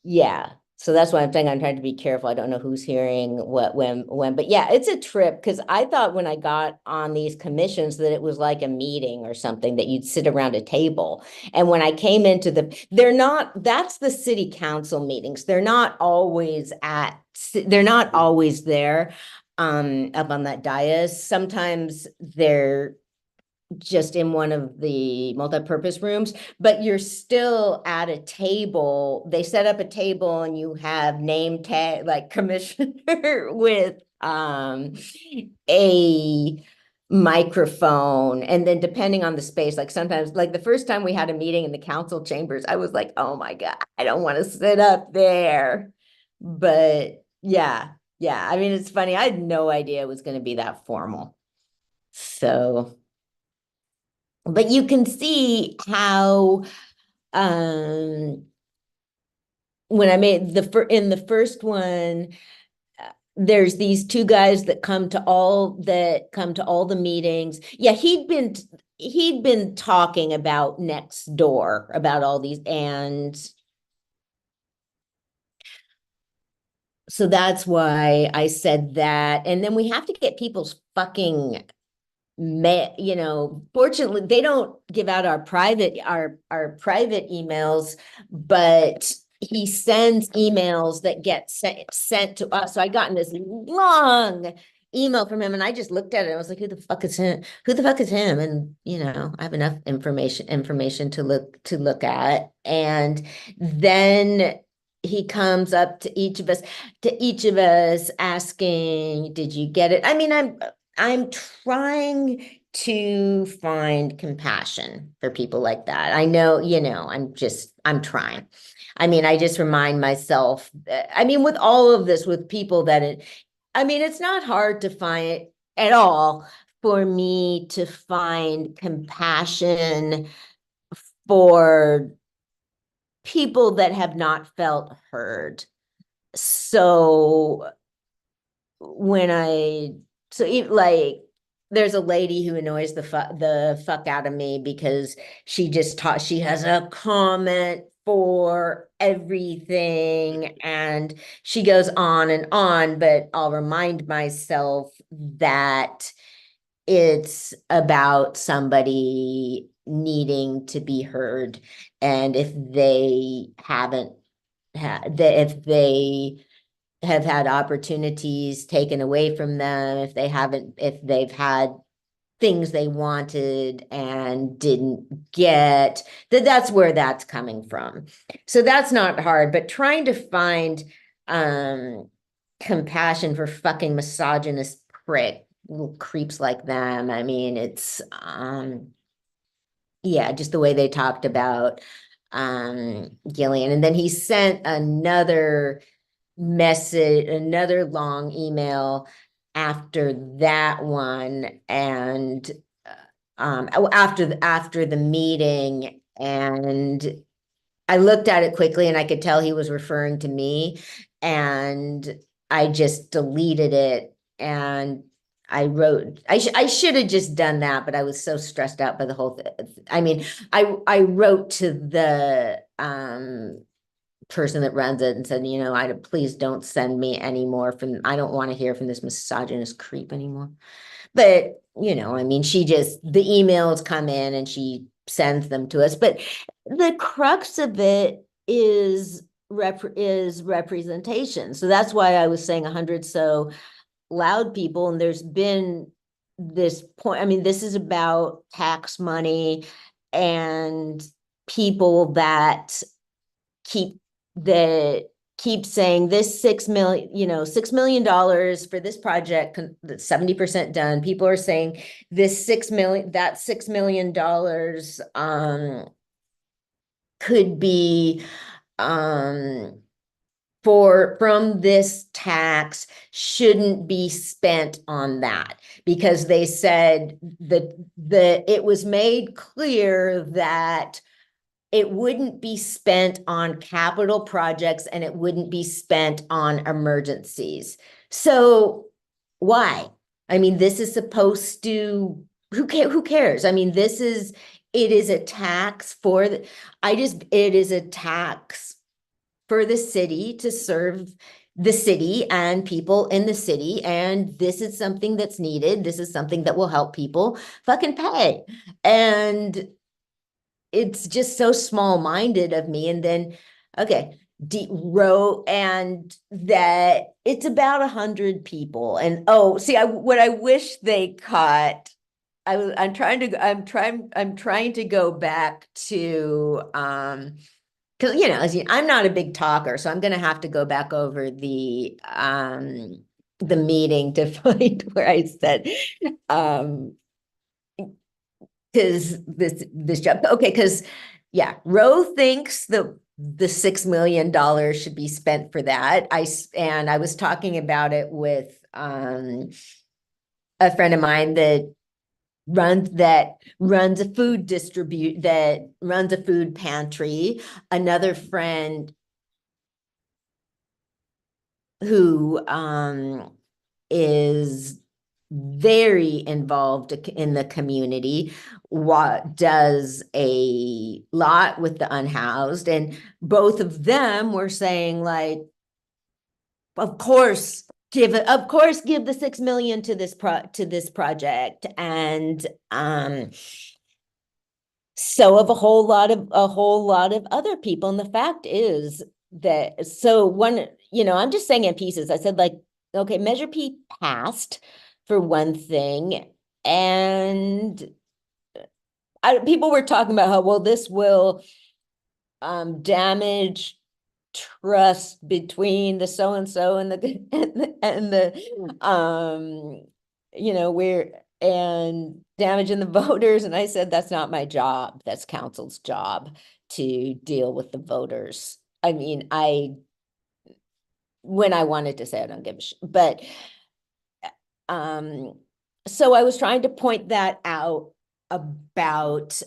yeah, so that's why I'm saying I'm trying to be careful. I don't know who's hearing what, when, but yeah, it's a trip because I thought when I got on these commissions that it was like a meeting or something that you'd sit around a table. And when I came into that's the city council meetings. They're not always there up on that dais. Sometimes they're just in one of the multi-purpose rooms, but you're still at a table. They set up a table and you have name tag, like commissioner with a microphone. And then depending on the space, like sometimes, like the first time we had a meeting in the council chambers, I was like, oh my God, I don't want to sit up there. But yeah, I mean, it's funny. I had no idea it was going to be that formal. So but you can see how when I made in the first one, there's these two guys that come to all the meetings. Yeah, he'd been talking about next door about all these, and so that's why I said that. And then we have to get people's fucking fortunately they don't give out our private emails, but he sends emails that get sent to us. So I gotten this long email from him and I just looked at it. I was like, who the fuck is him? And I have enough information to look at. And then he comes up to each of us asking, did you get it? I mean, I'm trying to find compassion for people like that. I know, I'm trying. I mean, I just remind myself, I mean, with all of this, with people it's not hard to find at all for me to find compassion for people that have not felt heard. So there's a lady who annoys the fuck out of me because she has a comment for everything and she goes on, but I'll remind myself that it's about somebody needing to be heard. And if they haven't if they have had opportunities taken away from them, if they've had things they wanted and didn't get, that's where that's coming from. So that's not hard, but trying to find compassion for fucking misogynist prick, little creeps like them. I mean, it's yeah, just the way they talked about Gillian. And then he sent another message, another long email after that one, and after the meeting, and I looked at it quickly and I could tell he was referring to me, and I just deleted it. And I should have just done that, but I was so stressed out by the whole thing. I mean, I wrote to the person that runs it and said, you know, please don't send me anymore I don't want to hear from this misogynist creep anymore. But, you know, I mean, the emails come in and she sends them to us, but the crux of it is representation. So that's why I was saying 100 so loud people, and there's been this point, I mean, this is about tax money and people that keep saying this 6 million, $6 million for this project, that's 70% done. People are saying this 6 million, that $6 million could be from this tax shouldn't be spent on that, because they said that it was made clear that it wouldn't be spent on capital projects and it wouldn't be spent on emergencies. So why? I mean, this is supposed to, who cares? I mean, it is a tax for it is a tax for the city to serve the city and people in the city. And this is something that's needed. This is something that will help people fucking pay. And it's just so small-minded of me. And then, okay, and that it's about 100 people. And see, what I wish they caught, I'm trying to go back to, because, I'm not a big talker, so I'm going to have to go back over the meeting to find where I said, because this job, okay, because yeah, Roe thinks the $6 million should be spent for that. And I was talking about it with a friend of mine that runs a food pantry, another friend who is very involved in the community, does a lot with the unhoused, and both of them were saying, like, of course give the 6 million to this project. And so of a whole lot of other people. And the fact is that, so one, I'm just saying in pieces. I said, like, okay, Measure P passed for one thing, and people were talking about how, well, this will damage trust between the so-and-so and and damaging the voters. And I said, that's not my job. That's council's job to deal with the voters. I mean, when I wanted to say, I don't give a shit, but so I was trying to point that out about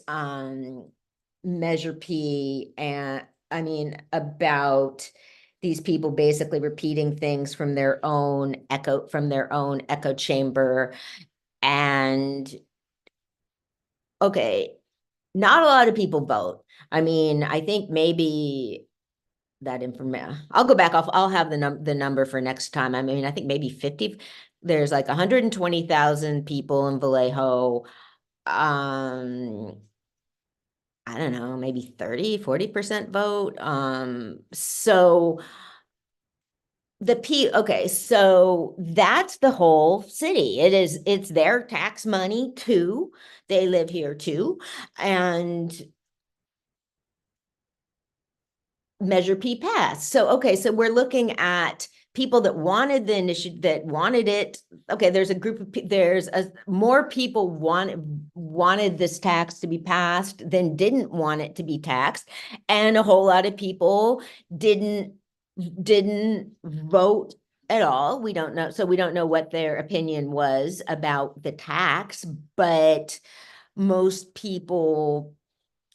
Measure P, and I mean, about these people basically repeating things from their own echo chamber. And okay, not a lot of people vote. I mean, I think maybe that information, I'll go back off, I'll have the number for next time. I mean, I think maybe 50, there's like 120,000 people in Vallejo. I don't know, maybe 40% vote. So okay, so that's the whole city. It's their tax money too. They live here too. And Measure P passed. So, okay, so we're looking at people that wanted the initiative, that wanted it. Okay, there's a group of more people wanted this tax to be passed than didn't want it to be taxed, and a whole lot of people didn't vote at all. We don't know, so we don't know what their opinion was about the tax, but most people,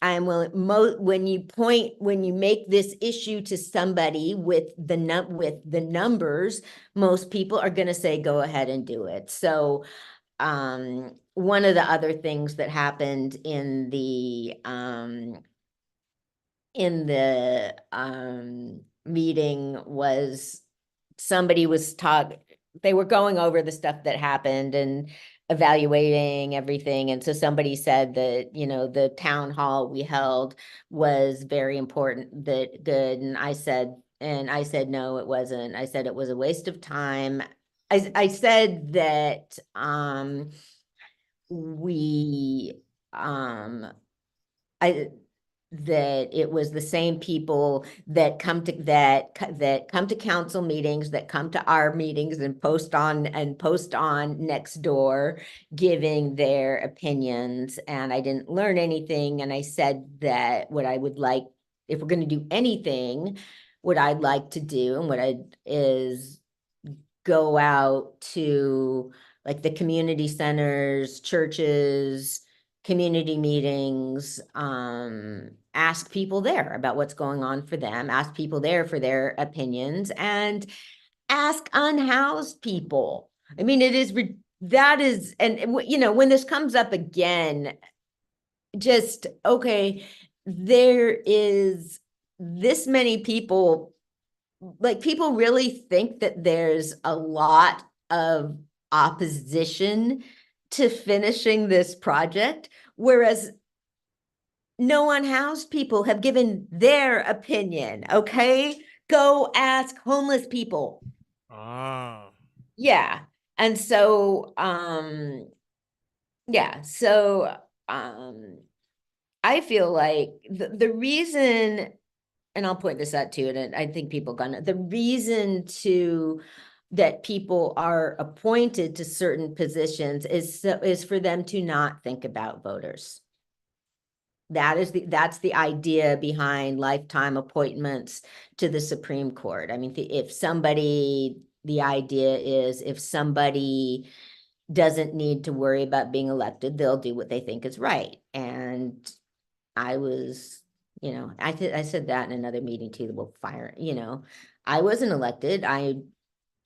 I'm willing, when you make this issue to somebody with the numbers, most people are gonna say, go ahead and do it. So one of the other things that happened in the meeting was somebody was they were going over the stuff that happened and evaluating everything. And so somebody said that, the town hall we held was very important, that good. And I said, no, it wasn't. I said it was a waste of time. I said that we that it was the same people that come to council meetings, that come to our meetings and post on next door, giving their opinions. And I didn't learn anything. And I said that what I would like, if we're going to do anything, what I'd like to do and what is go out to like the community centers, churches, community meetings, ask people there about what's going on for them, ask people there for their opinions, and ask unhoused people. I mean, that is, and when this comes up again, just, okay, there is this many people, like, people really think that there's a lot of opposition to finishing this project, whereas no unhoused people have given their opinion. Okay, go ask homeless people. Yeah. And so I feel like the reason, and I'll point this out too, and I think people gonna, the reason that people are appointed to certain positions is for them to not think about voters. That's the idea behind lifetime appointments to the Supreme Court. I mean, the idea is if somebody doesn't need to worry about being elected, they'll do what they think is right. And I was, I said that in another meeting too, that we'll fire, I wasn't elected.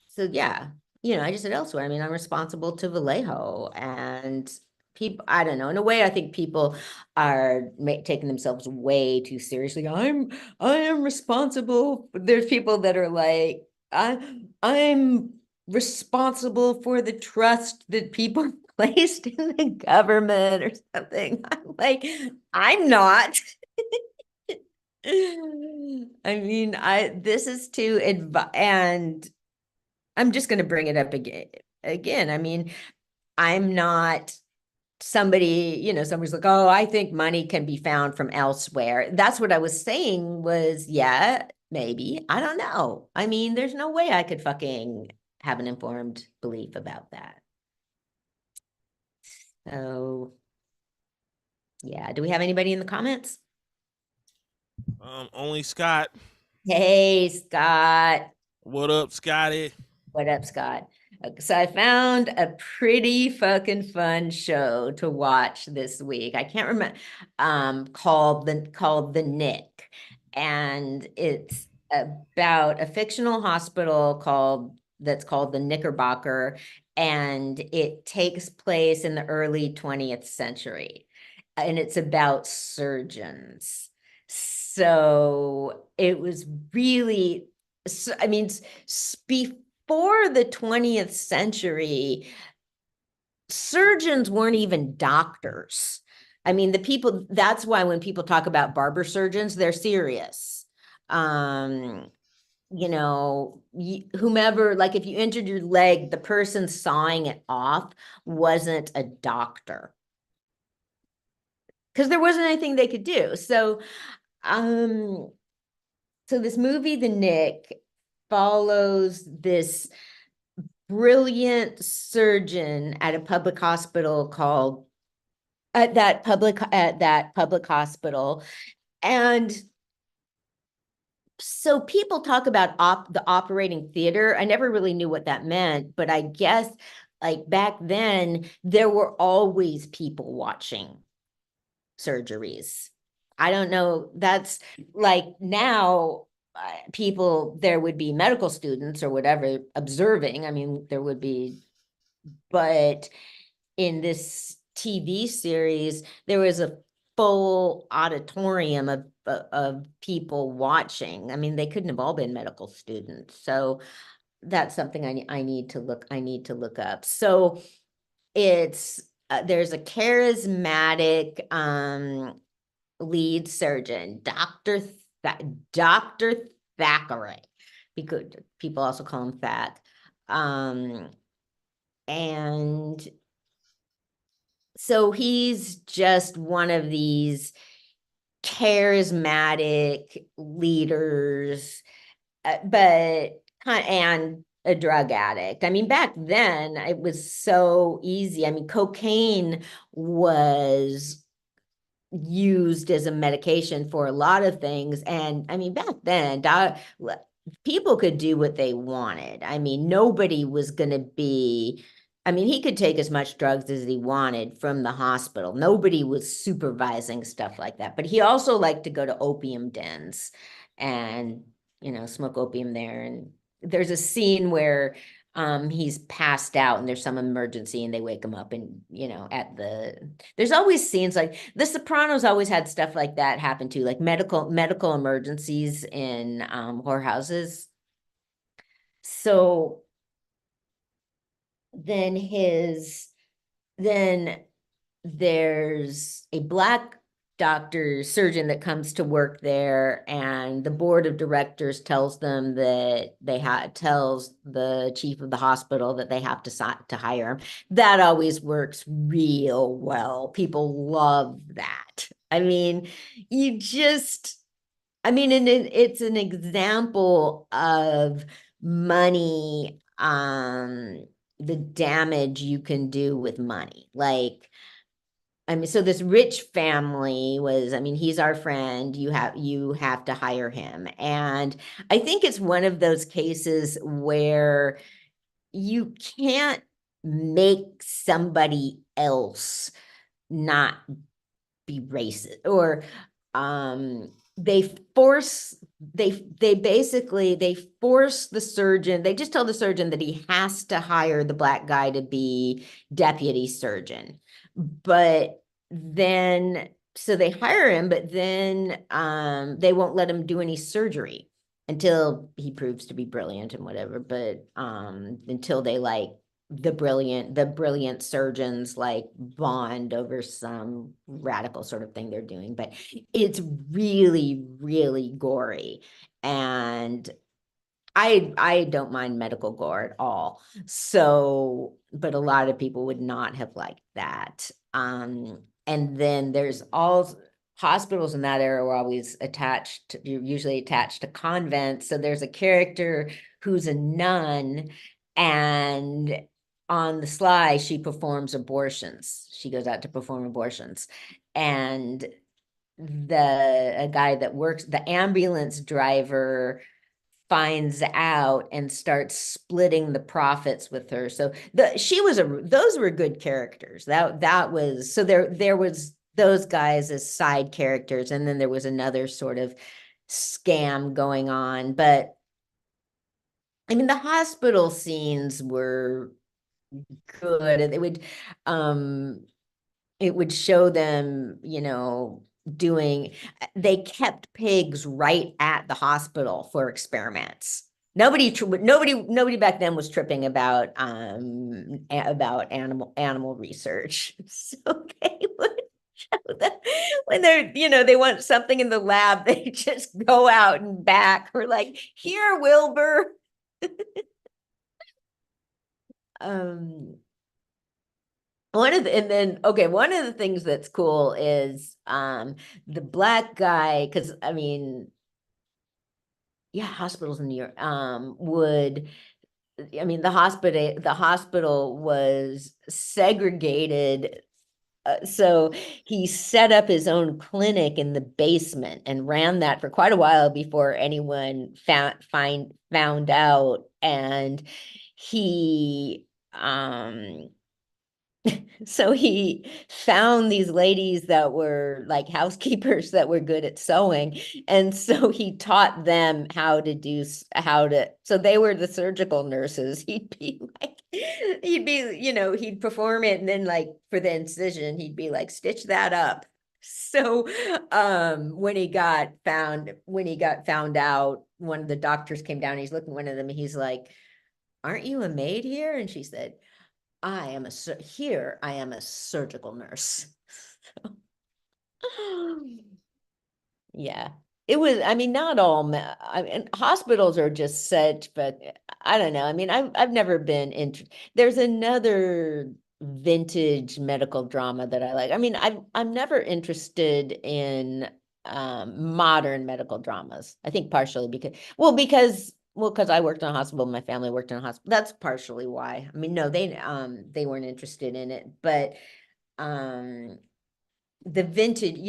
So yeah, I just said elsewhere. I mean, I'm responsible to Vallejo, and people, I don't know, in a way, I think people are taking themselves way too seriously. I am responsible. There's people that are like, I'm responsible for the trust that people placed in the government or something. I'm like, I'm not. I mean, this is and I'm just going to bring it up again. I mean, I'm not somebody, somebody's like, oh, I think money can be found from elsewhere. That's what I was saying was, yeah, maybe. I don't know. I mean, there's no way I could fucking have an informed belief about that. So, yeah. Do we have anybody in the comments? Only Scott. Hey, Scott. What up, Scotty? What up, Scott? So I found a pretty fucking fun show to watch this week. I can't remember, called the Nick, and it's about a fictional hospital that's called the Knickerbocker, and it takes place in the early 20th century, and it's about surgeons. So it was really, I mean, before the 20th century, surgeons weren't even doctors. I mean, that's why when people talk about barber surgeons, they're serious. Whomever, like if you injured your leg, the person sawing it off wasn't a doctor, because there wasn't anything they could do. So this movie, The Nick, follows this brilliant surgeon at a public hospital called at that public hospital. And so people talk about the operating theater. I never really knew what that meant, but I guess like back then there were always people watching surgeries. I don't know. That's like now people, there would be medical students or whatever observing. I mean, there would be, but in this TV series, there was a full auditorium of people watching. I mean, they couldn't have all been medical students. So that's something I need to look up. So it's there's a charismatic lead surgeon, Dr. Thackeray. Because people also call him Thack. And so he's just one of these charismatic leaders, but and a drug addict. I mean, back then it was so easy. I mean, cocaine was used as a medication for a lot of things. And I mean, back then, people could do what they wanted. I mean, nobody was going to be, I mean, he could take as much drugs as he wanted from the hospital. Nobody was supervising stuff like that. But he also liked to go to opium dens and, smoke opium there. And there's a scene where he's passed out and there's some emergency and they wake him up and, there's always scenes like The Sopranos always had stuff like that happen too, like medical emergencies in whorehouses. So then there's a black surgeon that comes to work there, and the board of directors tells them that tells the chief of the hospital that they have to hire him. That always works real well. People love that. I mean, and it's an example of money, the damage you can do with money. Like, I mean, so this rich family he's our friend, you have to hire him. And I think it's one of those cases where you can't make somebody else not be racist, or they force the surgeon. They just tell the surgeon that he has to hire the black guy to be deputy surgeon. But then, so they hire him, but then they won't let him do any surgery until he proves to be brilliant and whatever. But until they the brilliant surgeons bond over some radical sort of thing they're doing. But it's really, really gory. And I don't mind medical gore at all. So, but a lot of people would not have liked that. And then there's all hospitals in that era were always usually attached to convents. So there's a character who's a nun, and on the sly, she performs abortions. She goes out to perform abortions. And a guy that works, the ambulance driver, finds out and starts splitting the profits with her. So those were good characters. That was, so there was those guys as side characters, and then there was another sort of scam going on. But I mean, the hospital scenes were good, and it would show them, they kept pigs right at the hospital for experiments. Nobody back then was tripping about animal research. So they would show that when they want something in the lab, they just go out and back. We're like, here, Wilbur. One of the things that's cool is the black guy, because I mean, yeah, hospitals in New York, would, I mean, the hospital was segregated. So he set up his own clinic in the basement and ran that for quite a while before anyone found out. And he, so he found these ladies that were like housekeepers that were good at sewing. And so he taught them how to so they were the surgical nurses. He'd perform it, and then like for the incision, he'd be like, stitch that up. So when he got found out, one of the doctors came down, he's looking at one of them, he's like, aren't you a maid here? And she said, I am a surgical nurse. Yeah, it was, I mean, not all, hospitals are just such, but I don't know. I mean, I've never been there's another vintage medical drama that I like. I mean, I'm never interested in modern medical dramas. I think partially because I worked in a hospital, my family worked in a hospital. That's partially why. I mean, no, they weren't interested in it, but the vintage,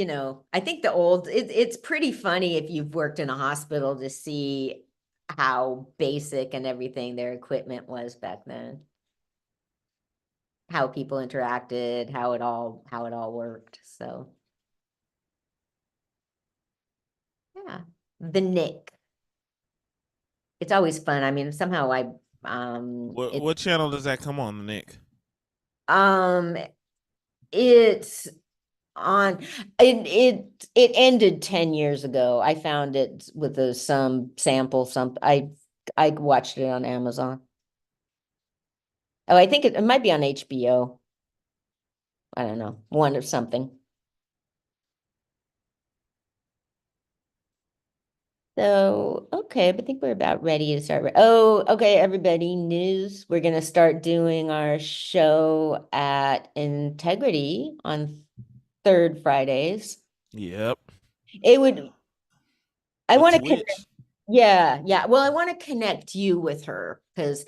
I think it's pretty funny if you've worked in a hospital to see how basic and everything their equipment was back then. How people interacted, how it all worked. So yeah. The Nick. It's always fun. I mean, somehow What channel does that come on, Nick? It's on it ended 10 years ago. I found it with some sample, I watched it on Amazon. Oh, I think it might be on HBO. I don't know, one or something. So, okay, I think we're about ready to start. Oh, okay, everybody, news. We're gonna start doing our show at Integrity on third Fridays. Yep. I want to connect. Twitch. Yeah. Well, I want to connect you with her because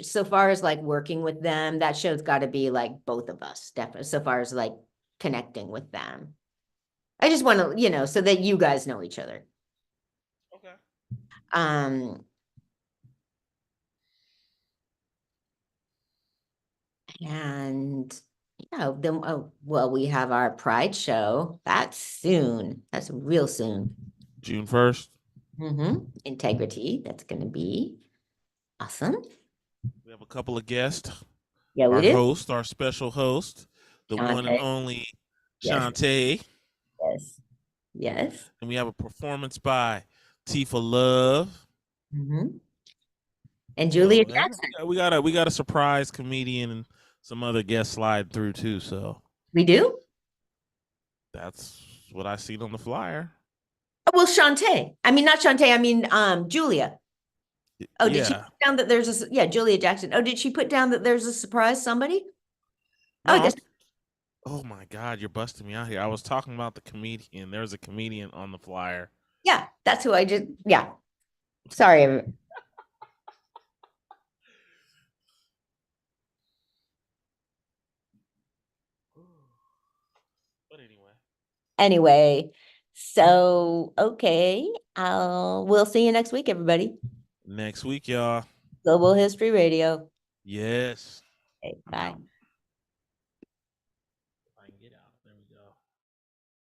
so far as like working with them, that show's got to be like both of us, definitely. So far as like connecting with them, I just want to, so that you guys know each other. Okay. And then we have our Pride show. That's soon. That's real soon. June 1st. Integrity. That's going to be awesome. We have a couple of guests. Yeah, we do. Our special host, the one and only Yes. Shantae. Yes. And we have a performance by Tifa Love. And Julia Jackson. We got a surprise comedian and some other guests slide through too. So we do. That's what I seen on the flyer. Well, Shantae. I mean, not Shantae. I mean, Julia. Oh, did she put down that there's Julia Jackson. Oh, did she put down that there's a surprise somebody? No, oh my God, you're busting me out here. I was talking about the comedian. There's a comedian on the flyer. Yeah, that's who I just. Yeah. Sorry. But anyway. Anyway, so okay, we'll see you next week, everybody. Next week, y'all. Global History Radio. Yes. Okay, bye. If I can get out. There we go.